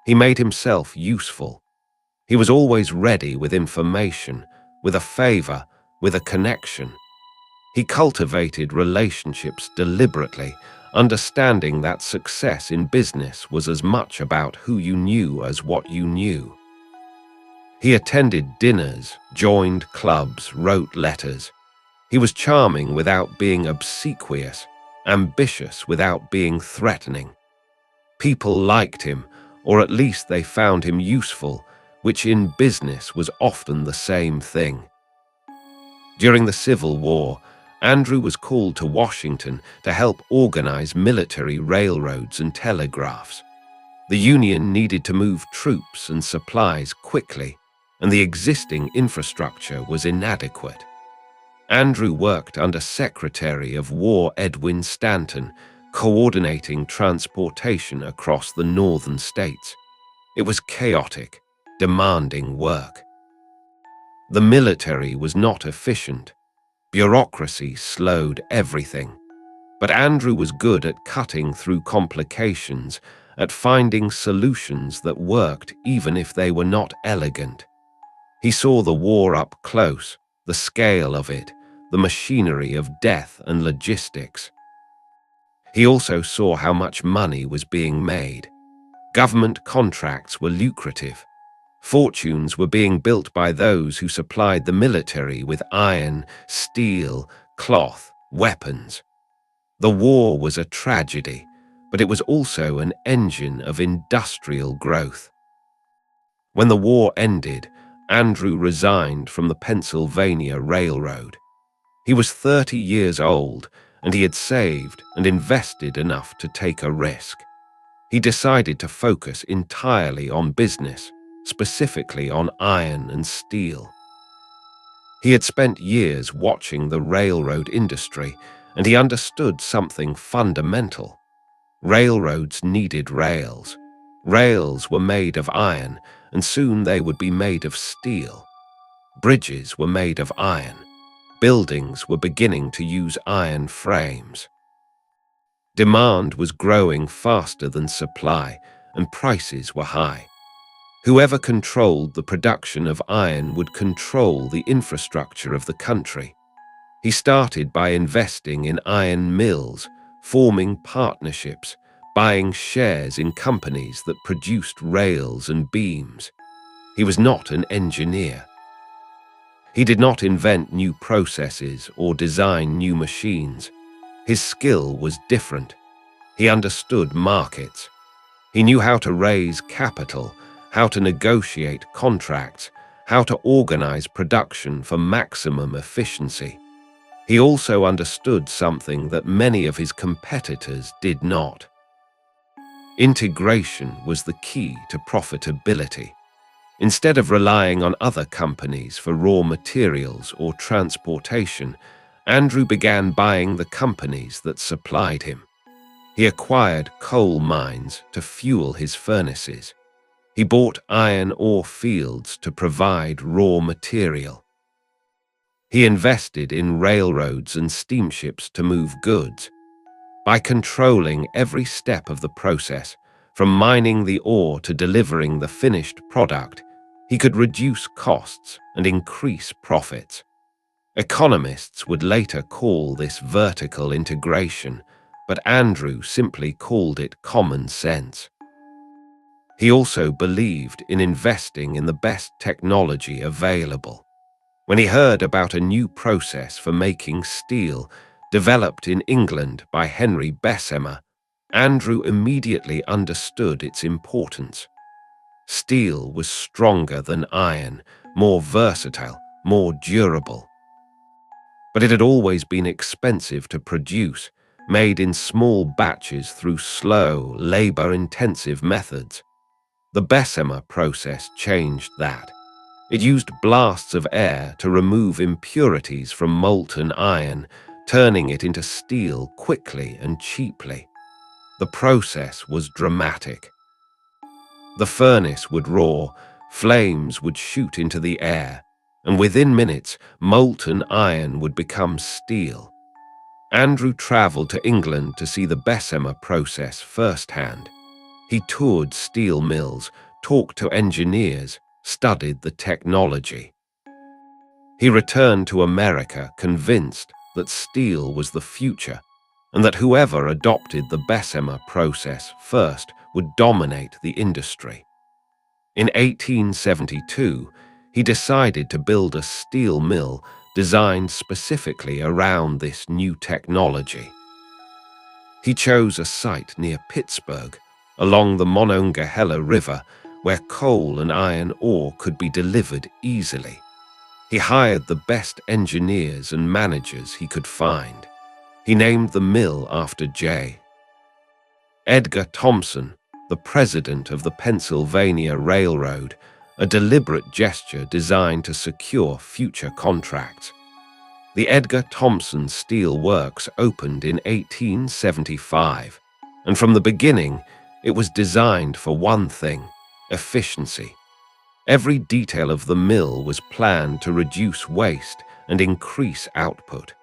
He made himself useful. He was always ready with information, with a favor, with a connection. He cultivated relationships deliberately, understanding that success in business was as much about who you knew as what you knew. He attended dinners, joined clubs, wrote letters. He was charming without being obsequious, ambitious without being threatening. People liked him, or at least they found him useful, which in business was often the same thing. During the Civil War, Andrew was called to Washington to help organize military railroads and telegraphs. The Union needed to move troops and supplies quickly, and the existing infrastructure was inadequate. Andrew worked under Secretary of War Edwin Stanton, coordinating transportation across the northern states. It was chaotic, demanding work. The military was not efficient. Bureaucracy slowed everything. But Andrew was good at cutting through complications, at finding solutions that worked even if they were not elegant. He saw the war up close, the scale of it, the machinery of death and logistics. He also saw how much money was being made. Government contracts were lucrative. Fortunes were being built by those who supplied the military with iron, steel, cloth, weapons. The war was a tragedy, but it was also an engine of industrial growth. When the war ended, Andrew resigned from the Pennsylvania Railroad. He was 30 years old, and he had saved and invested enough to take a risk. He decided to focus entirely on business, specifically on iron and steel. He had spent years watching the railroad industry, and he understood something fundamental. Railroads needed rails. Rails were made of iron, and soon they would be made of steel. Bridges were made of iron. Buildings were beginning to use iron frames. Demand was growing faster than supply, and prices were high. Whoever controlled the production of iron would control the infrastructure of the country. He started by investing in iron mills, forming partnerships, buying shares in companies that produced rails and beams. He was not an engineer. He did not invent new processes or design new machines. His skill was different. He understood markets. He knew how to raise capital, how to negotiate contracts, how to organize production for maximum efficiency. He also understood something that many of his competitors did not. Integration was the key to profitability. Instead of relying on other companies for raw materials or transportation, Andrew began buying the companies that supplied him. He acquired coal mines to fuel his furnaces. He bought iron ore fields to provide raw material. He invested in railroads and steamships to move goods. By controlling every step of the process, from mining the ore to delivering the finished product, he could reduce costs and increase profits. Economists would later call this vertical integration, but Andrew simply called it common sense. He also believed in investing in the best technology available. When he heard about a new process for making steel developed in England by Henry Bessemer, Andrew immediately understood its importance. Steel was stronger than iron, more versatile, more durable. But it had always been expensive to produce, made in small batches through slow, labor-intensive methods. The Bessemer process changed that. It used blasts of air to remove impurities from molten iron, turning it into steel quickly and cheaply. The process was dramatic. The furnace would roar, flames would shoot into the air, and within minutes, molten iron would become steel. Andrew traveled to England to see the Bessemer process firsthand. He toured steel mills, talked to engineers, studied the technology. He returned to America convinced that steel was the future and that whoever adopted the Bessemer process first would dominate the industry. In 1872, he decided to build a steel mill designed specifically around this new technology. He chose a site near Pittsburgh, along the Monongahela River, where coal and iron ore could be delivered easily. He hired the best engineers and managers he could find. He named the mill after J. Edgar Thomson, the president of the Pennsylvania Railroad, a deliberate gesture designed to secure future contracts. The Edgar Thomson Steel Works opened in 1875, and from the beginning, it was designed for one thing: efficiency. Every detail of the mill was planned to reduce waste and increase output.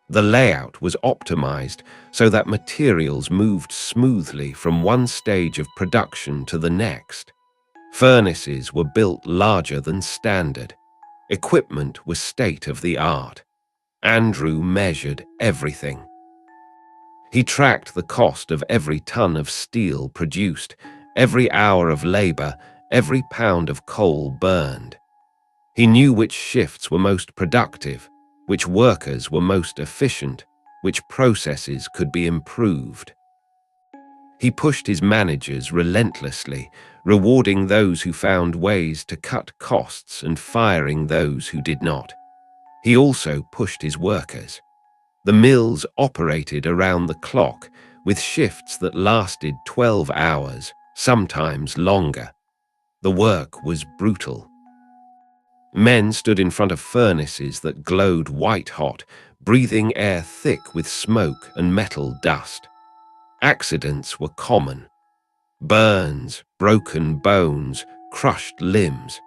The layout was optimized so that materials moved smoothly from one stage of production to the next. Furnaces were built larger than standard. Equipment was state-of-the-art. Andrew measured everything. He tracked the cost of every ton of steel produced, every hour of labor, every pound of coal burned. He knew which shifts were most productive, which workers were most efficient, which processes could be improved. He pushed his managers relentlessly, rewarding those who found ways to cut costs and firing those who did not. He also pushed his workers. The mills operated around the clock, with shifts that lasted 12 hours, sometimes longer. The work was brutal. Men stood in front of furnaces that glowed white-hot, breathing air thick with smoke and metal dust. Accidents were common. Burns, broken bones, crushed limbs.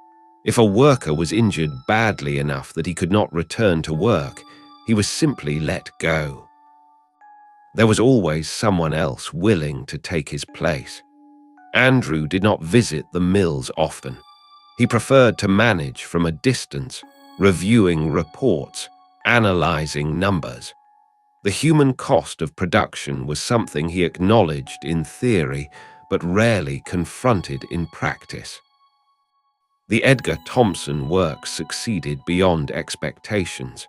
If a worker was injured badly enough that he could not return to work, he was simply let go. There was always someone else willing to take his place. Andrew did not visit the mills often. He preferred to manage from a distance, reviewing reports, analyzing numbers. The human cost of production was something he acknowledged in theory, but rarely confronted in practice. The Edgar Thomson work succeeded beyond expectations.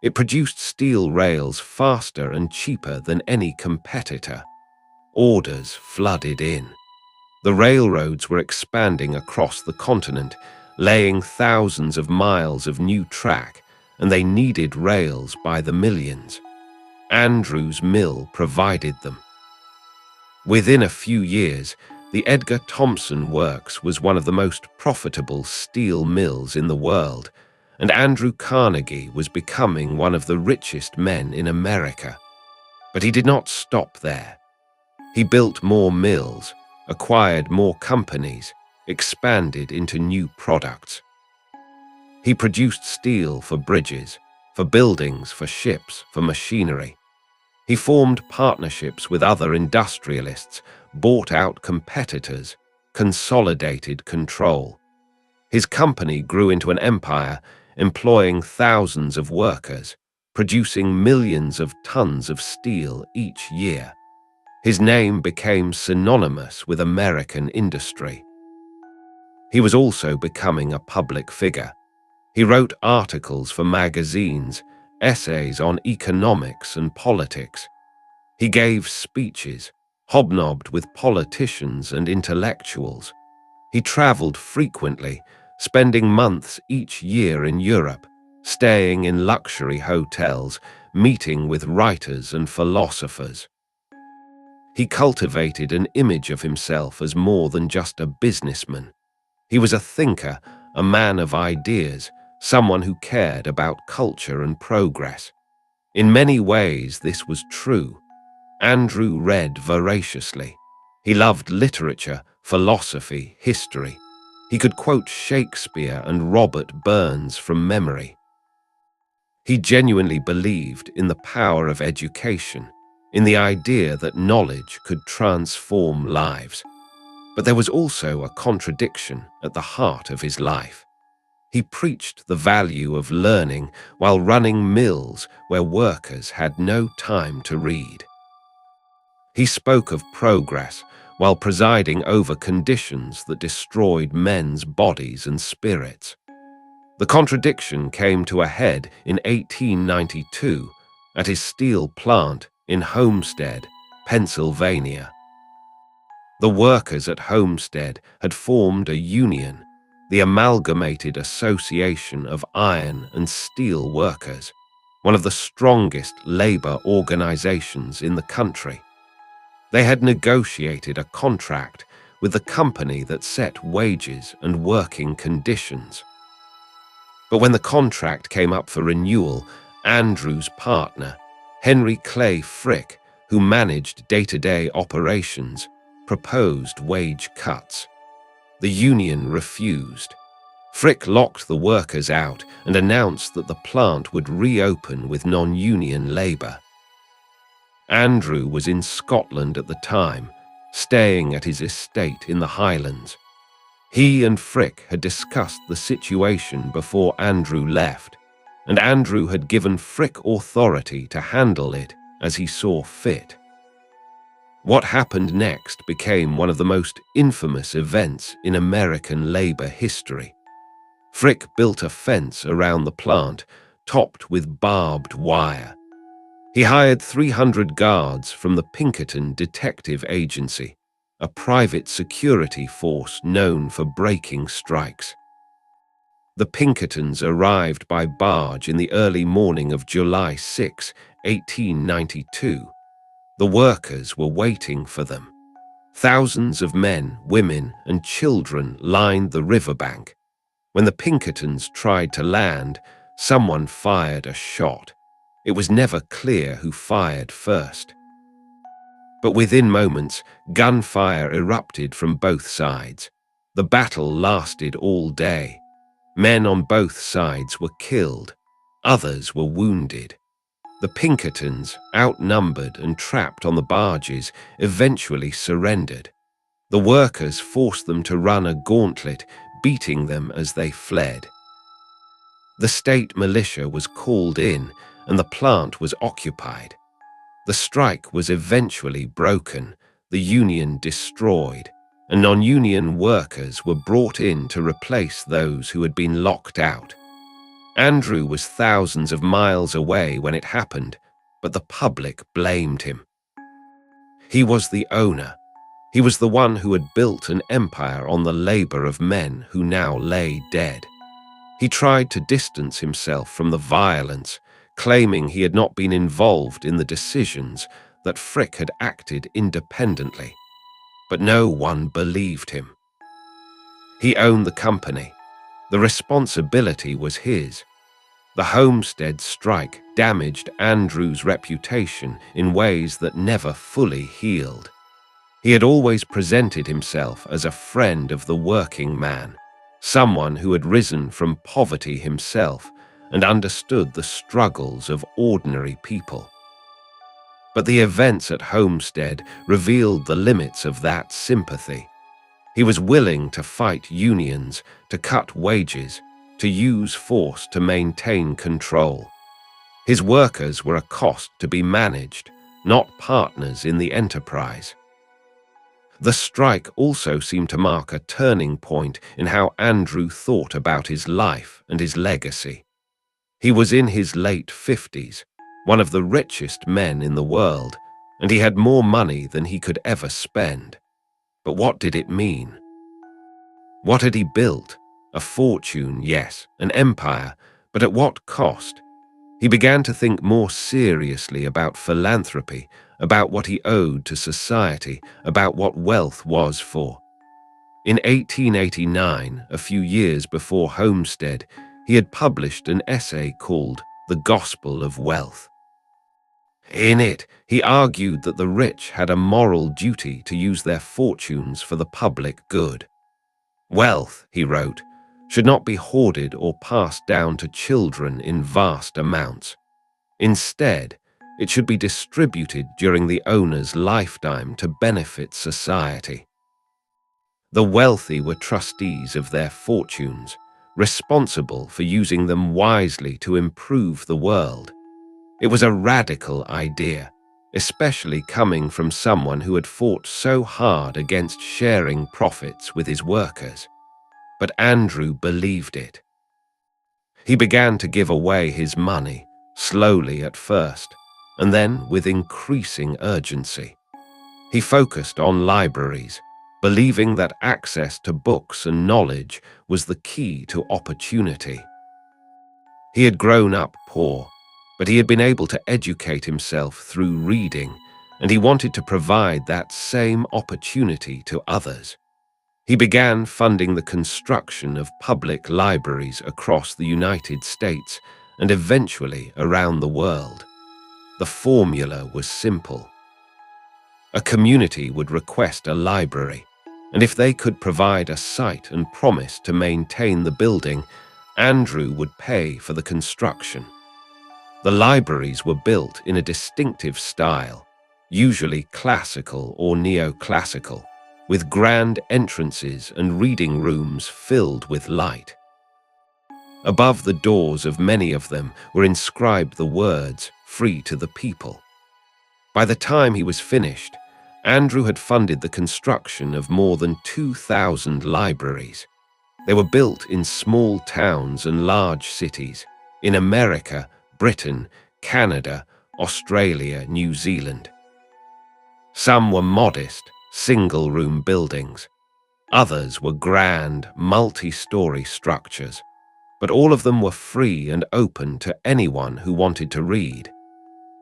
It produced steel rails faster and cheaper than any competitor. Orders flooded in. The railroads were expanding across the continent, laying thousands of miles of new track, and they needed rails by the millions. Andrew's mill provided them. Within a few years, the Edgar Thomson Works was one of the most profitable steel mills in the world, and Andrew Carnegie was becoming one of the richest men in America. But he did not stop there. He built more mills, acquired more companies, expanded into new products. He produced steel for bridges, for buildings, for ships, for machinery. He formed partnerships with other industrialists, bought out competitors, consolidated control. His company grew into an empire, employing thousands of workers, producing millions of tons of steel each year. His name became synonymous with American industry. He was also becoming a public figure. He wrote articles for magazines, essays on economics and politics. He gave speeches, hobnobbed with politicians and intellectuals. He traveled frequently, spending months each year in Europe, staying in luxury hotels, meeting with writers and philosophers. He cultivated an image of himself as more than just a businessman. He was a thinker, a man of ideas, someone who cared about culture and progress. In many ways, this was true. Andrew read voraciously. He loved literature, philosophy, history. He could quote Shakespeare and Robert Burns from memory. He genuinely believed in the power of education, in the idea that knowledge could transform lives. But there was also a contradiction at the heart of his life. He preached the value of learning while running mills where workers had no time to read. He spoke of progress while presiding over conditions that destroyed men's bodies and spirits. The contradiction came to a head in 1892 at his steel plant in Homestead, Pennsylvania. The workers at Homestead had formed a union, the Amalgamated Association of Iron and Steel Workers, one of the strongest labor organizations in the country. They had negotiated a contract with the company that set wages and working conditions. But when the contract came up for renewal, Andrew's partner, Henry Clay Frick, who managed day-to-day operations, proposed wage cuts. The union refused. Frick locked the workers out and announced that the plant would reopen with non-union labor. Andrew was in Scotland at the time, staying at his estate in the Highlands. He and Frick had discussed the situation before Andrew left. and Andrew had given Frick authority to handle it as he saw fit. What happened next became one of the most infamous events in American labor history. Frick built a fence around the plant, topped with barbed wire. He hired 300 guards from the Pinkerton Detective Agency, a private security force known for breaking strikes. The Pinkertons arrived by barge in the early morning of July 6, 1892. The workers were waiting for them. Thousands of men, women, and children lined the riverbank. When the Pinkertons tried to land, someone fired a shot. It was never clear who fired first. But within moments, gunfire erupted from both sides. The battle lasted all day. Men on both sides were killed. Others were wounded. The Pinkertons, outnumbered and trapped on the barges, eventually surrendered. The workers forced them to run a gauntlet, beating them as they fled. The state militia was called in, and the plant was occupied. The strike was eventually broken, the union destroyed, and non-union workers were brought in to replace those who had been locked out. Andrew was thousands of miles away when it happened, but the public blamed him. He was the owner. He was the one who had built an empire on the labor of men who now lay dead. He tried to distance himself from the violence, claiming he had not been involved in the decisions, that Frick had acted independently. But no one believed him. He owned the company. The responsibility was his. The Homestead strike damaged Andrew's reputation in ways that never fully healed. He had always presented himself as a friend of the working man, someone who had risen from poverty himself and understood the struggles of ordinary people. But the events at Homestead revealed the limits of that sympathy. He was willing to fight unions, to cut wages, to use force to maintain control. His workers were a cost to be managed, not partners in the enterprise. The strike also seemed to mark a turning point in how Andrew thought about his life and his legacy. He was in his late 50s, one of the richest men in the world, and he had more money than he could ever spend. But what did it mean? What had he built? A fortune, yes, an empire, but at what cost? He began to think more seriously about philanthropy, about what he owed to society, about what wealth was for. In 1889, a few years before Homestead, he had published an essay called The Gospel of Wealth. In it, he argued that the rich had a moral duty to use their fortunes for the public good. Wealth, he wrote, should not be hoarded or passed down to children in vast amounts. Instead, it should be distributed during the owner's lifetime to benefit society. The wealthy were trustees of their fortunes, responsible for using them wisely to improve the world. It was a radical idea, especially coming from someone who had fought so hard against sharing profits with his workers. But Andrew believed it. He began to give away his money, slowly at first, and then with increasing urgency. He focused on libraries, believing that access to books and knowledge was the key to opportunity. He had grown up poor, but he had been able to educate himself through reading, and he wanted to provide that same opportunity to others. He began funding the construction of public libraries across the United States and eventually around the world. The formula was simple. A community would request a library, and if they could provide a site and promise to maintain the building, Andrew would pay for the construction. The libraries were built in a distinctive style, usually classical or neoclassical, with grand entrances and reading rooms filled with light. Above the doors of many of them were inscribed the words, "Free to the people." By the time he was finished, Andrew had funded the construction of more than 2,000 libraries. They were built in small towns and large cities, in America, Britain, Canada, Australia, New Zealand. Some were modest, single-room buildings. Others were grand, multi-story structures. But all of them were free and open to anyone who wanted to read.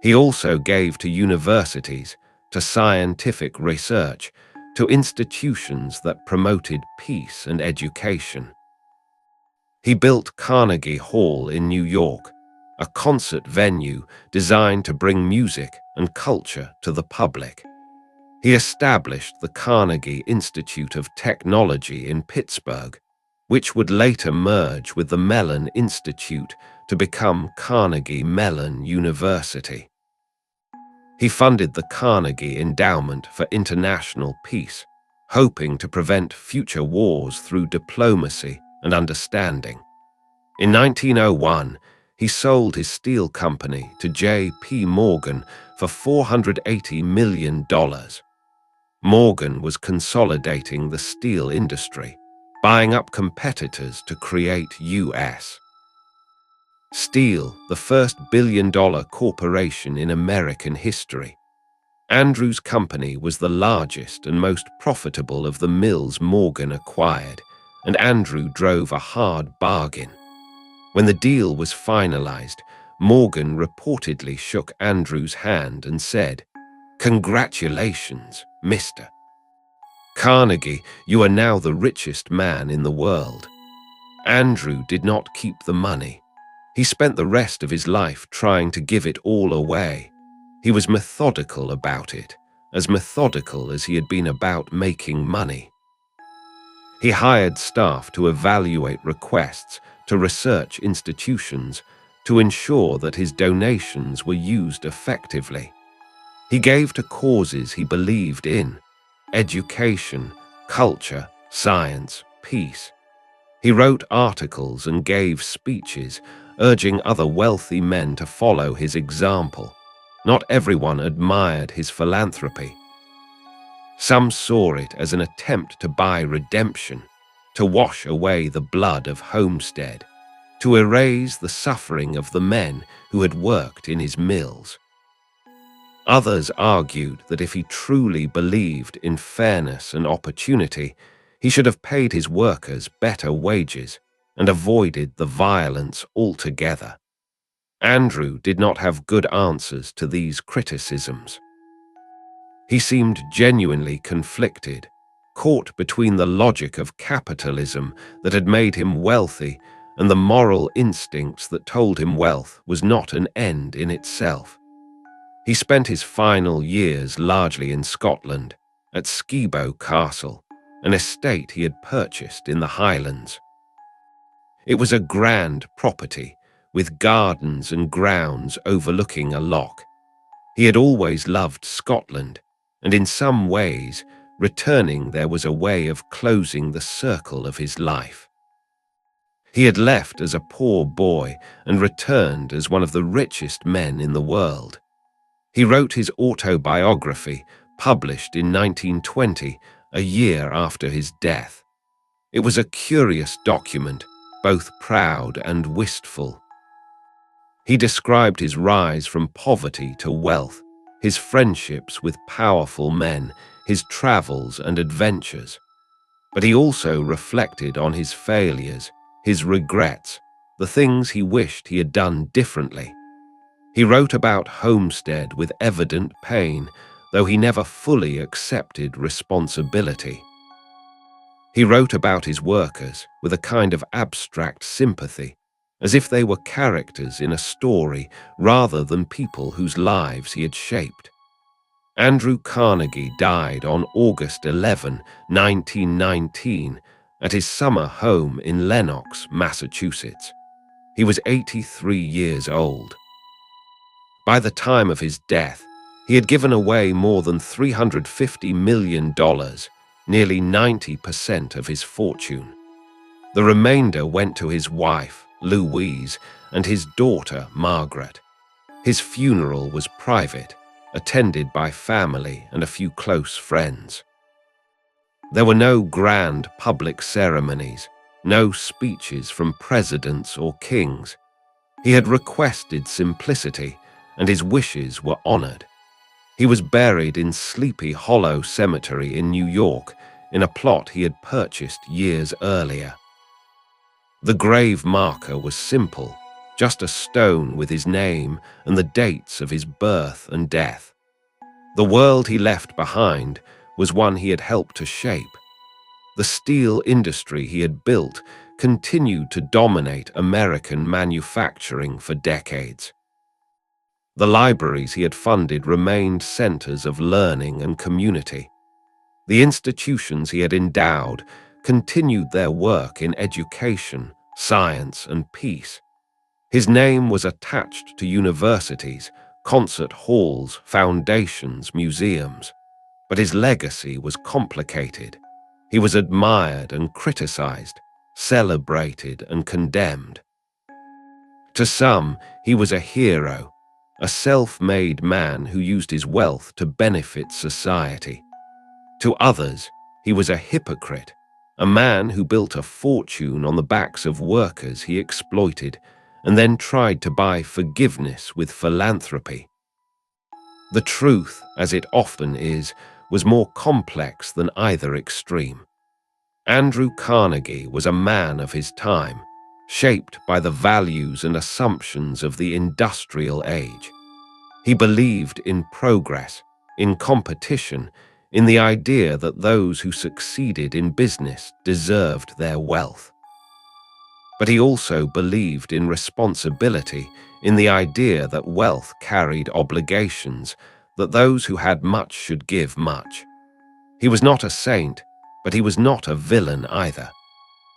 He also gave to universities, to scientific research, to institutions that promoted peace and education. He built Carnegie Hall in New York, a concert venue designed to bring music and culture to the public. He established the Carnegie Institute of Technology in Pittsburgh, which would later merge with the Mellon Institute to become Carnegie Mellon University. He funded the Carnegie Endowment for International Peace, hoping to prevent future wars through diplomacy and understanding. In 1901, he sold his steel company to J.P. Morgan for $480 million. Morgan was consolidating the steel industry, buying up competitors to create U.S. Steel, the first billion-dollar corporation in American history. Andrew's company was the largest and most profitable of the mills Morgan acquired, and Andrew drove a hard bargain. When the deal was finalized, Morgan reportedly shook Andrew's hand and said, "Congratulations, Mr. Carnegie, you are now the richest man in the world." Andrew did not keep the money. He spent the rest of his life trying to give it all away. He was methodical about it, as methodical as he had been about making money. He hired staff to evaluate requests to research institutions to ensure that his donations were used effectively. He gave to causes he believed in: education, culture, science, peace. He wrote articles and gave speeches urging other wealthy men to follow his example. Not everyone admired his philanthropy. Some saw it as an attempt to buy redemption, to wash away the blood of Homestead, to erase the suffering of the men who had worked in his mills. Others argued that if he truly believed in fairness and opportunity, he should have paid his workers better wages and avoided the violence altogether. Andrew did not have good answers to these criticisms. He seemed genuinely conflicted, caught between the logic of capitalism that had made him wealthy and the moral instincts that told him wealth was not an end in itself. He spent his final years largely in Scotland, at Skibo Castle, an estate he had purchased in the Highlands. It was a grand property, with gardens and grounds overlooking a loch. He had always loved Scotland, and in some ways, returning there was a way of closing the circle of his life. He had left as a poor boy and returned as one of the richest men in the world. He wrote his autobiography, published in 1920, a year after his death. It was a curious document, both proud and wistful. He described his rise from poverty to wealth, his friendships with powerful men, his travels and adventures. But he also reflected on his failures, his regrets, the things he wished he had done differently. He wrote about Homestead with evident pain, though he never fully accepted responsibility. He wrote about his workers with a kind of abstract sympathy, as if they were characters in a story rather than people whose lives he had shaped. Andrew Carnegie died on August 11, 1919, at his summer home in Lenox, Massachusetts. He was 83 years old. By the time of his death, he had given away more than $350 million, nearly 90% of his fortune. The remainder went to his wife, Louise, and his daughter, Margaret. His funeral was private, attended by family and a few close friends. There were no grand public ceremonies, no speeches from presidents or kings. He had requested simplicity, and his wishes were honored. He was buried in Sleepy Hollow Cemetery in New York, in a plot he had purchased years earlier. The grave marker was simple, just a stone with his name and the dates of his birth and death. The world he left behind was one he had helped to shape. The steel industry he had built continued to dominate American manufacturing for decades. The libraries he had funded remained centers of learning and community. The institutions he had endowed continued their work in education, science, and peace. His name was attached to universities, concert halls, foundations, museums. But his legacy was complicated. He was admired and criticized, celebrated and condemned. To some, he was a hero, a self-made man who used his wealth to benefit society. To others, he was a hypocrite, a man who built a fortune on the backs of workers he exploited and then tried to buy forgiveness with philanthropy. The truth, as it often is, was more complex than either extreme. Andrew Carnegie was a man of his time, shaped by the values and assumptions of the industrial age. He believed in progress, in competition, in the idea that those who succeeded in business deserved their wealth. But he also believed in responsibility, in the idea that wealth carried obligations, that those who had much should give much. He was not a saint, but he was not a villain either.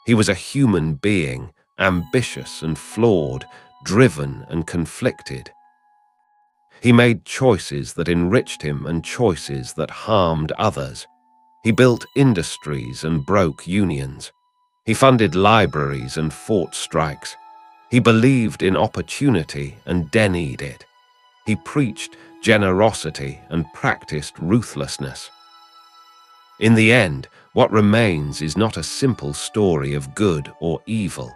He was a human being, ambitious and flawed, driven and conflicted. He made choices that enriched him and choices that harmed others. He built industries and broke unions. He funded libraries and fought strikes. He believed in opportunity and denied it. He preached generosity and practiced ruthlessness. In the end, what remains is not a simple story of good or evil,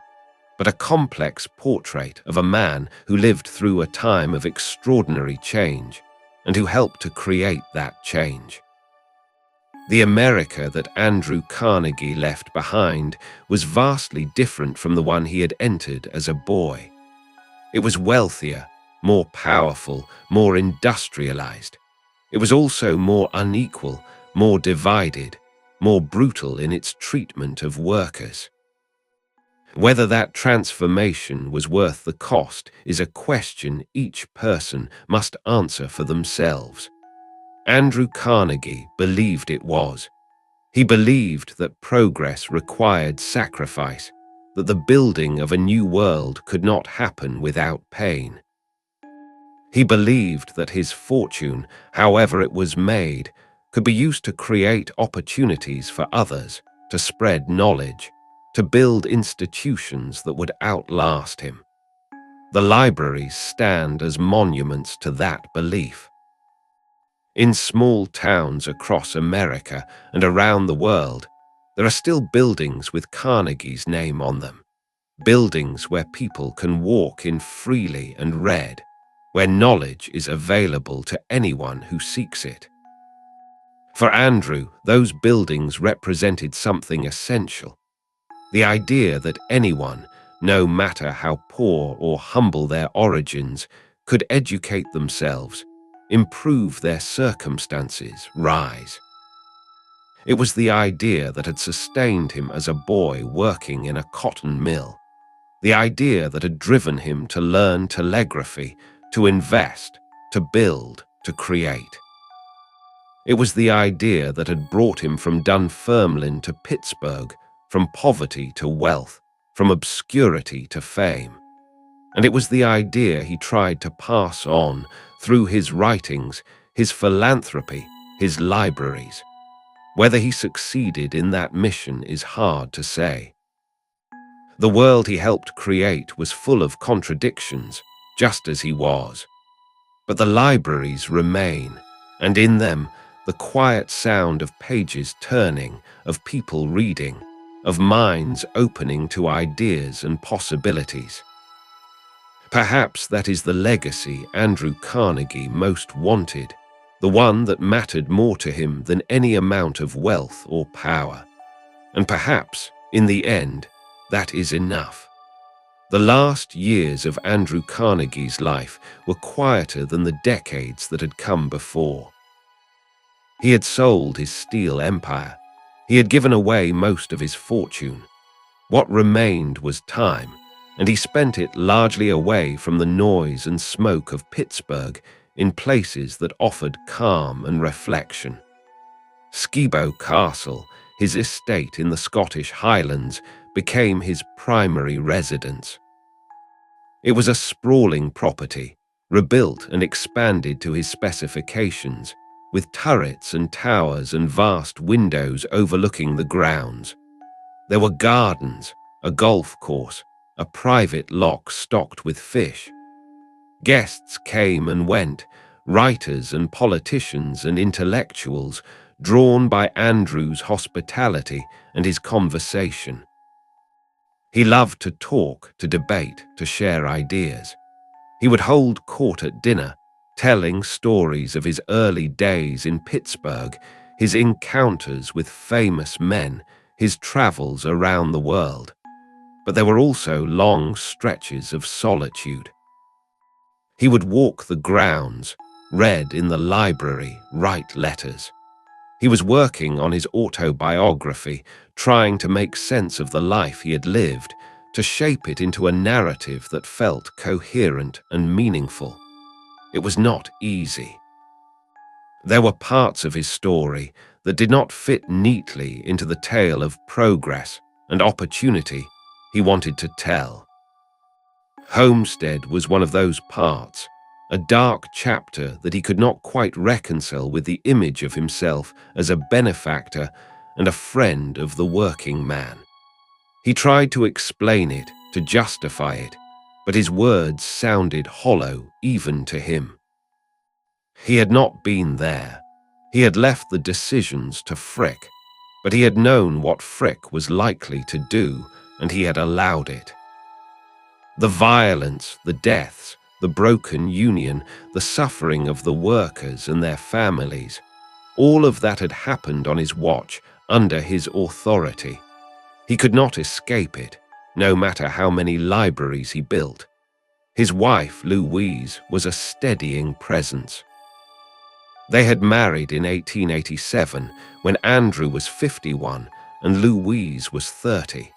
but a complex portrait of a man who lived through a time of extraordinary change and who helped to create that change. The America that Andrew Carnegie left behind was vastly different from the one he had entered as a boy. It was wealthier, more powerful, more industrialized. It was also more unequal, more divided, more brutal in its treatment of workers. Whether that transformation was worth the cost is a question each person must answer for themselves. Andrew Carnegie believed it was. He believed that progress required sacrifice, that the building of a new world could not happen without pain. He believed that his fortune, however it was made, could be used to create opportunities for others, to spread knowledge, to build institutions that would outlast him. The libraries stand as monuments to that belief. In small towns across America and around the world, there are still buildings with Carnegie's name on them. Buildings where people can walk in freely and read, where knowledge is available to anyone who seeks it. For Andrew, those buildings represented something essential. The idea that anyone, no matter how poor or humble their origins, could educate themselves, improve their circumstances, rise. It was the idea that had sustained him as a boy working in a cotton mill, the idea that had driven him to learn telegraphy, to invest, to build, to create. It was the idea that had brought him from Dunfermline to Pittsburgh, from poverty to wealth, from obscurity to fame. And it was the idea he tried to pass on through his writings, his philanthropy, his libraries. Whether he succeeded in that mission is hard to say. The world he helped create was full of contradictions, just as he was. But the libraries remain, and in them the quiet sound of pages turning, of people reading, of minds opening to ideas and possibilities. Perhaps that is the legacy Andrew Carnegie most wanted, the one that mattered more to him than any amount of wealth or power. And perhaps, in the end, that is enough. The last years of Andrew Carnegie's life were quieter than the decades that had come before. He had sold his steel empire. He had given away most of his fortune. What remained was time, and he spent it largely away from the noise and smoke of Pittsburgh in places that offered calm and reflection. Skibo Castle, his estate in the Scottish Highlands, became his primary residence. It was a sprawling property, rebuilt and expanded to his specifications, with turrets and towers and vast windows overlooking the grounds. There were gardens, a golf course, a private loch stocked with fish. Guests came and went, writers and politicians and intellectuals, drawn by Andrew's hospitality and his conversation. He loved to talk, to debate, to share ideas. He would hold court at dinner, telling stories of his early days in Pittsburgh, his encounters with famous men, his travels around the world. But there were also long stretches of solitude. He would walk the grounds, read in the library, write letters. He was working on his autobiography, trying to make sense of the life he had lived, to shape it into a narrative that felt coherent and meaningful. It was not easy. There were parts of his story that did not fit neatly into the tale of progress and opportunity he wanted to tell. Homestead was one of those parts, a dark chapter that he could not quite reconcile with the image of himself as a benefactor and a friend of the working man. He tried to explain it, to justify it, but his words sounded hollow even to him. He had not been there. He had left the decisions to Frick, but he had known what Frick was likely to do, and he had allowed it. The violence, the deaths, the broken union, the suffering of the workers and their families, all of that had happened on his watch, under his authority. He could not escape it, no matter how many libraries he built. His wife, Louise, was a steadying presence. They had married in 1887, when Andrew was 51 and Louise was 30.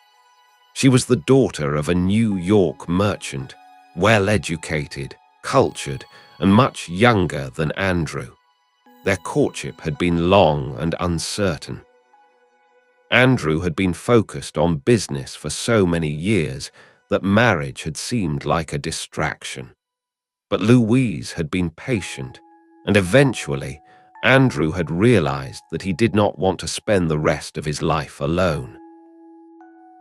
She was the daughter of a New York merchant, well-educated, cultured, and much younger than Andrew. Their courtship had been long and uncertain. Andrew had been focused on business for so many years that marriage had seemed like a distraction. But Louise had been patient, and eventually Andrew had realized that he did not want to spend the rest of his life alone.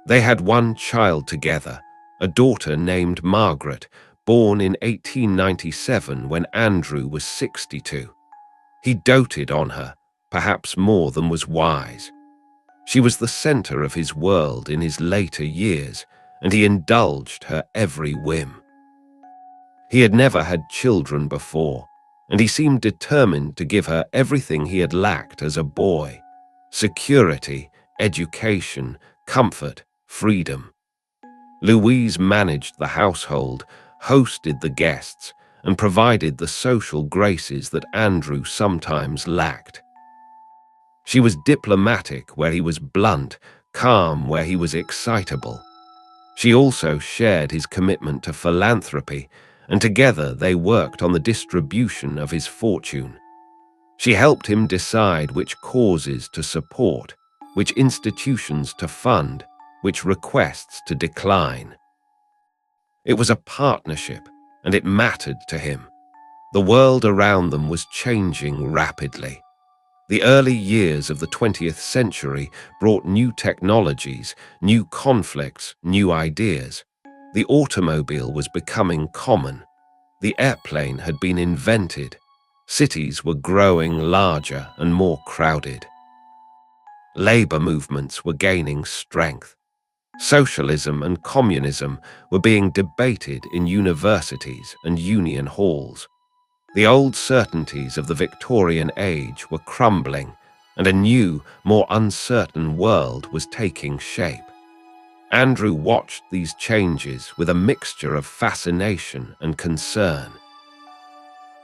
They had one child together, a daughter named Margaret, born in 1897 when Andrew was 62. He doted on her, perhaps more than was wise. She was the center of his world in his later years, and he indulged her every whim. He had never had children before, and he seemed determined to give her everything he had lacked as a boy: security, education, comfort, freedom. Louise managed the household, hosted the guests, and provided the social graces that Andrew sometimes lacked. She was diplomatic where he was blunt, calm where he was excitable. She also shared his commitment to philanthropy, and together they worked on the distribution of his fortune. She helped him decide which causes to support, which institutions to fund, which requests to decline. It was a partnership, and it mattered to him. The world around them was changing rapidly. The early years of the 20th century brought new technologies, new conflicts, new ideas. The automobile was becoming common. The airplane had been invented. Cities were growing larger and more crowded. Labor movements were gaining strength. Socialism and communism were being debated in universities and union halls. The old certainties of the Victorian age were crumbling, and a new, more uncertain world was taking shape. Andrew watched these changes with a mixture of fascination and concern.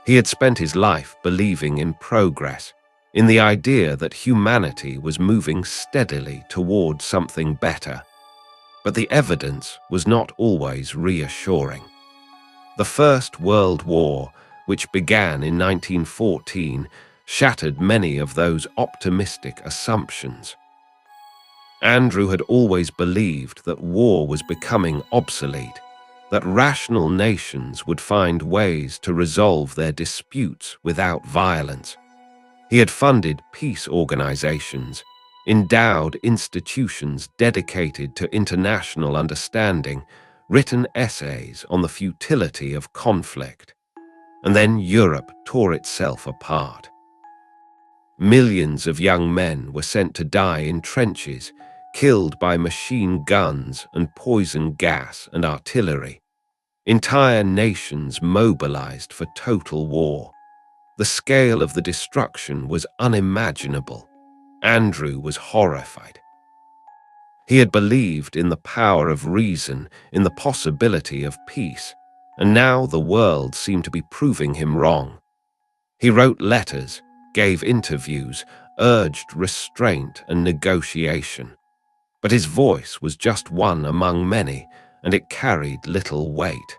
He had spent his life believing in progress, in the idea that humanity was moving steadily toward something better. But the evidence was not always reassuring. The First World War, which began in 1914, shattered many of those optimistic assumptions. Andrew had always believed that war was becoming obsolete, that rational nations would find ways to resolve their disputes without violence. He had funded peace organizations, endowed institutions dedicated to international understanding, written essays on the futility of conflict. And then Europe tore itself apart. Millions of young men were sent to die in trenches, killed by machine guns and poison gas and artillery. Entire nations mobilized for total war. The scale of the destruction was unimaginable. Andrew was horrified. He had believed in the power of reason, in the possibility of peace, and now the world seemed to be proving him wrong. He wrote letters, gave interviews, urged restraint and negotiation. But his voice was just one among many, and it carried little weight.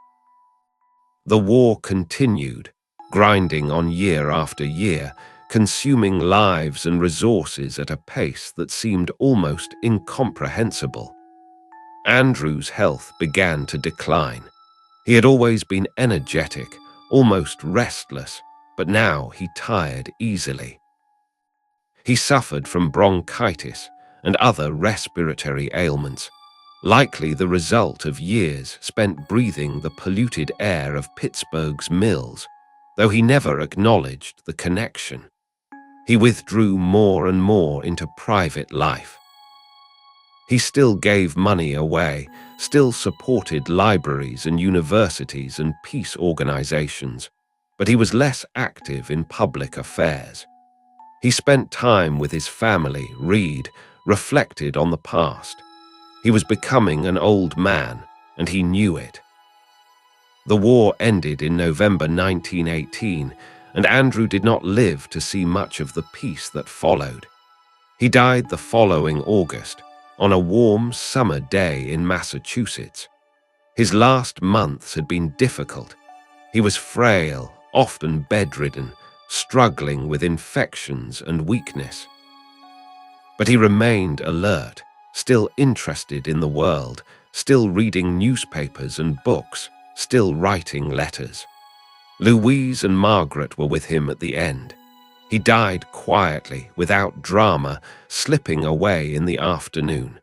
The war continued, grinding on year after year, consuming lives and resources at a pace that seemed almost incomprehensible. Andrew's health began to decline. He had always been energetic, almost restless, but now he tired easily. He suffered from bronchitis and other respiratory ailments, likely the result of years spent breathing the polluted air of Pittsburgh's mills, though he never acknowledged the connection. He withdrew more and more into private life. He still gave money away, still supported libraries and universities and peace organizations, but he was less active in public affairs. He spent time with his family, read, reflected on the past. He was becoming an old man, and he knew it. The war ended in November 1918, and Andrew did not live to see much of the peace that followed. He died the following August, on a warm summer day in Massachusetts. His last months had been difficult. He was frail, often bedridden, struggling with infections and weakness. But he remained alert, still interested in the world, still reading newspapers and books, still writing letters. Louise and Margaret were with him at the end. He died quietly, without drama, slipping away in the afternoon.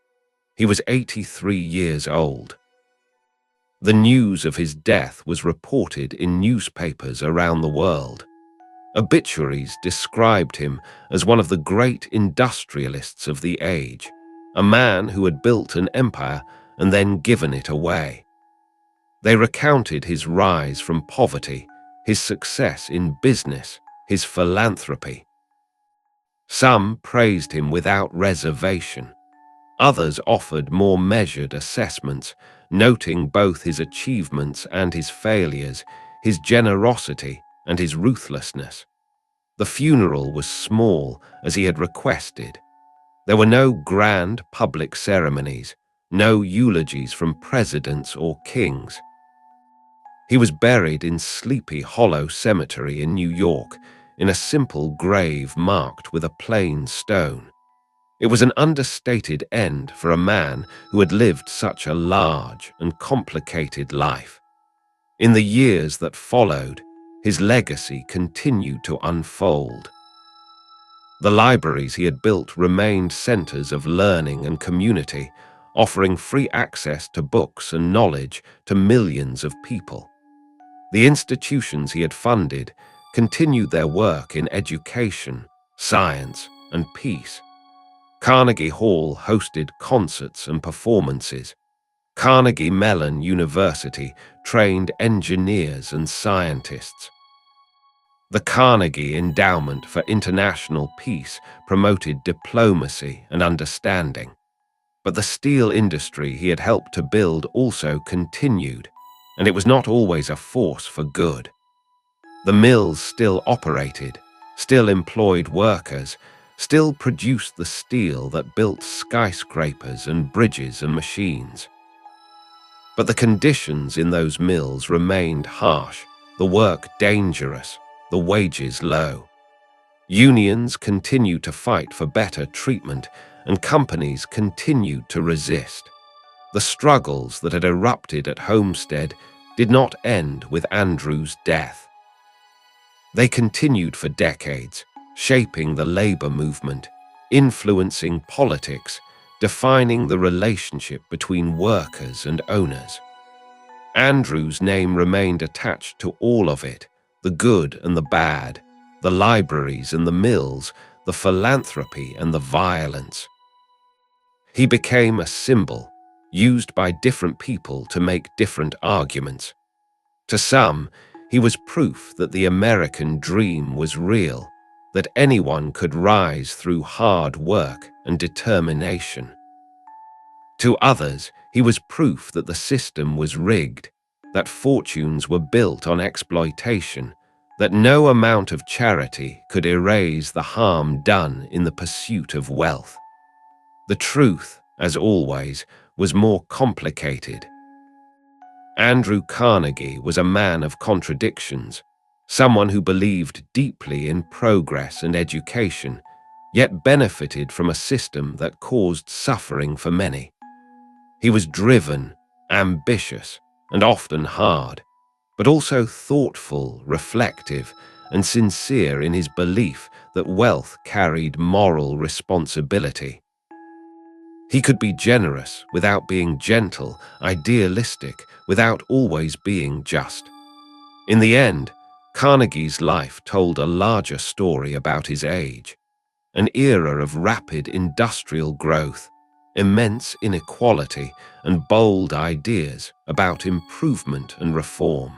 He was 83 years old. The news of his death was reported in newspapers around the world. Obituaries described him as one of the great industrialists of the age, a man who had built an empire and then given it away. They recounted his rise from poverty, his success in business, his philanthropy. Some praised him without reservation. Others offered more measured assessments, noting both his achievements and his failures, his generosity and his ruthlessness. The funeral was small, as he had requested. There were no grand public ceremonies, no eulogies from presidents or kings. He was buried in Sleepy Hollow Cemetery in New York, in a simple grave marked with a plain stone. It was an understated end for a man who had lived such a large and complicated life. In the years that followed, his legacy continued to unfold. The libraries he had built remained centers of learning and community, offering free access to books and knowledge to millions of people. The institutions he had funded continued their work in education, science, and peace. Carnegie Hall hosted concerts and performances. Carnegie Mellon University trained engineers and scientists. The Carnegie Endowment for International Peace promoted diplomacy and understanding. But the steel industry he had helped to build also continued, and it was not always a force for good. The mills still operated, still employed workers, still produced the steel that built skyscrapers and bridges and machines. But the conditions in those mills remained harsh, the work dangerous, the wages low. Unions continued to fight for better treatment, and companies continued to resist. The struggles that had erupted at Homestead did not end with Andrew's death. They continued for decades, shaping the labor movement, influencing politics, defining the relationship between workers and owners. Andrew's name remained attached to all of it, the good and the bad, the libraries and the mills, the philanthropy and the violence. He became a symbol, used by different people to make different arguments. To some, he was proof that the American dream was real, that anyone could rise through hard work and determination. To others, he was proof that the system was rigged, that fortunes were built on exploitation, that no amount of charity could erase the harm done in the pursuit of wealth. The truth, as always, was more complicated. Andrew Carnegie was a man of contradictions, someone who believed deeply in progress and education, yet benefited from a system that caused suffering for many. He was driven, ambitious, and often hard, but also thoughtful, reflective, and sincere in his belief that wealth carried moral responsibility. He could be generous without being gentle, idealistic without always being just. In the end, Carnegie's life told a larger story about his age, an era of rapid industrial growth, immense inequality, and bold ideas about improvement and reform.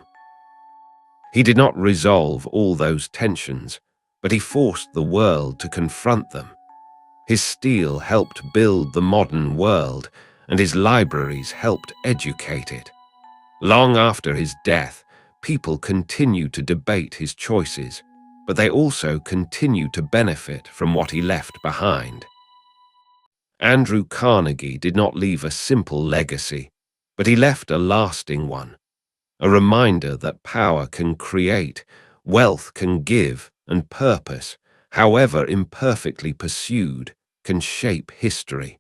He did not resolve all those tensions, but he forced the world to confront them. His steel helped build the modern world, and his libraries helped educate it. Long after his death, people continued to debate his choices, but they also continued to benefit from what he left behind. Andrew Carnegie did not leave a simple legacy, but he left a lasting one, a reminder that power can create, wealth can give, and purpose, however imperfectly pursued, can shape history.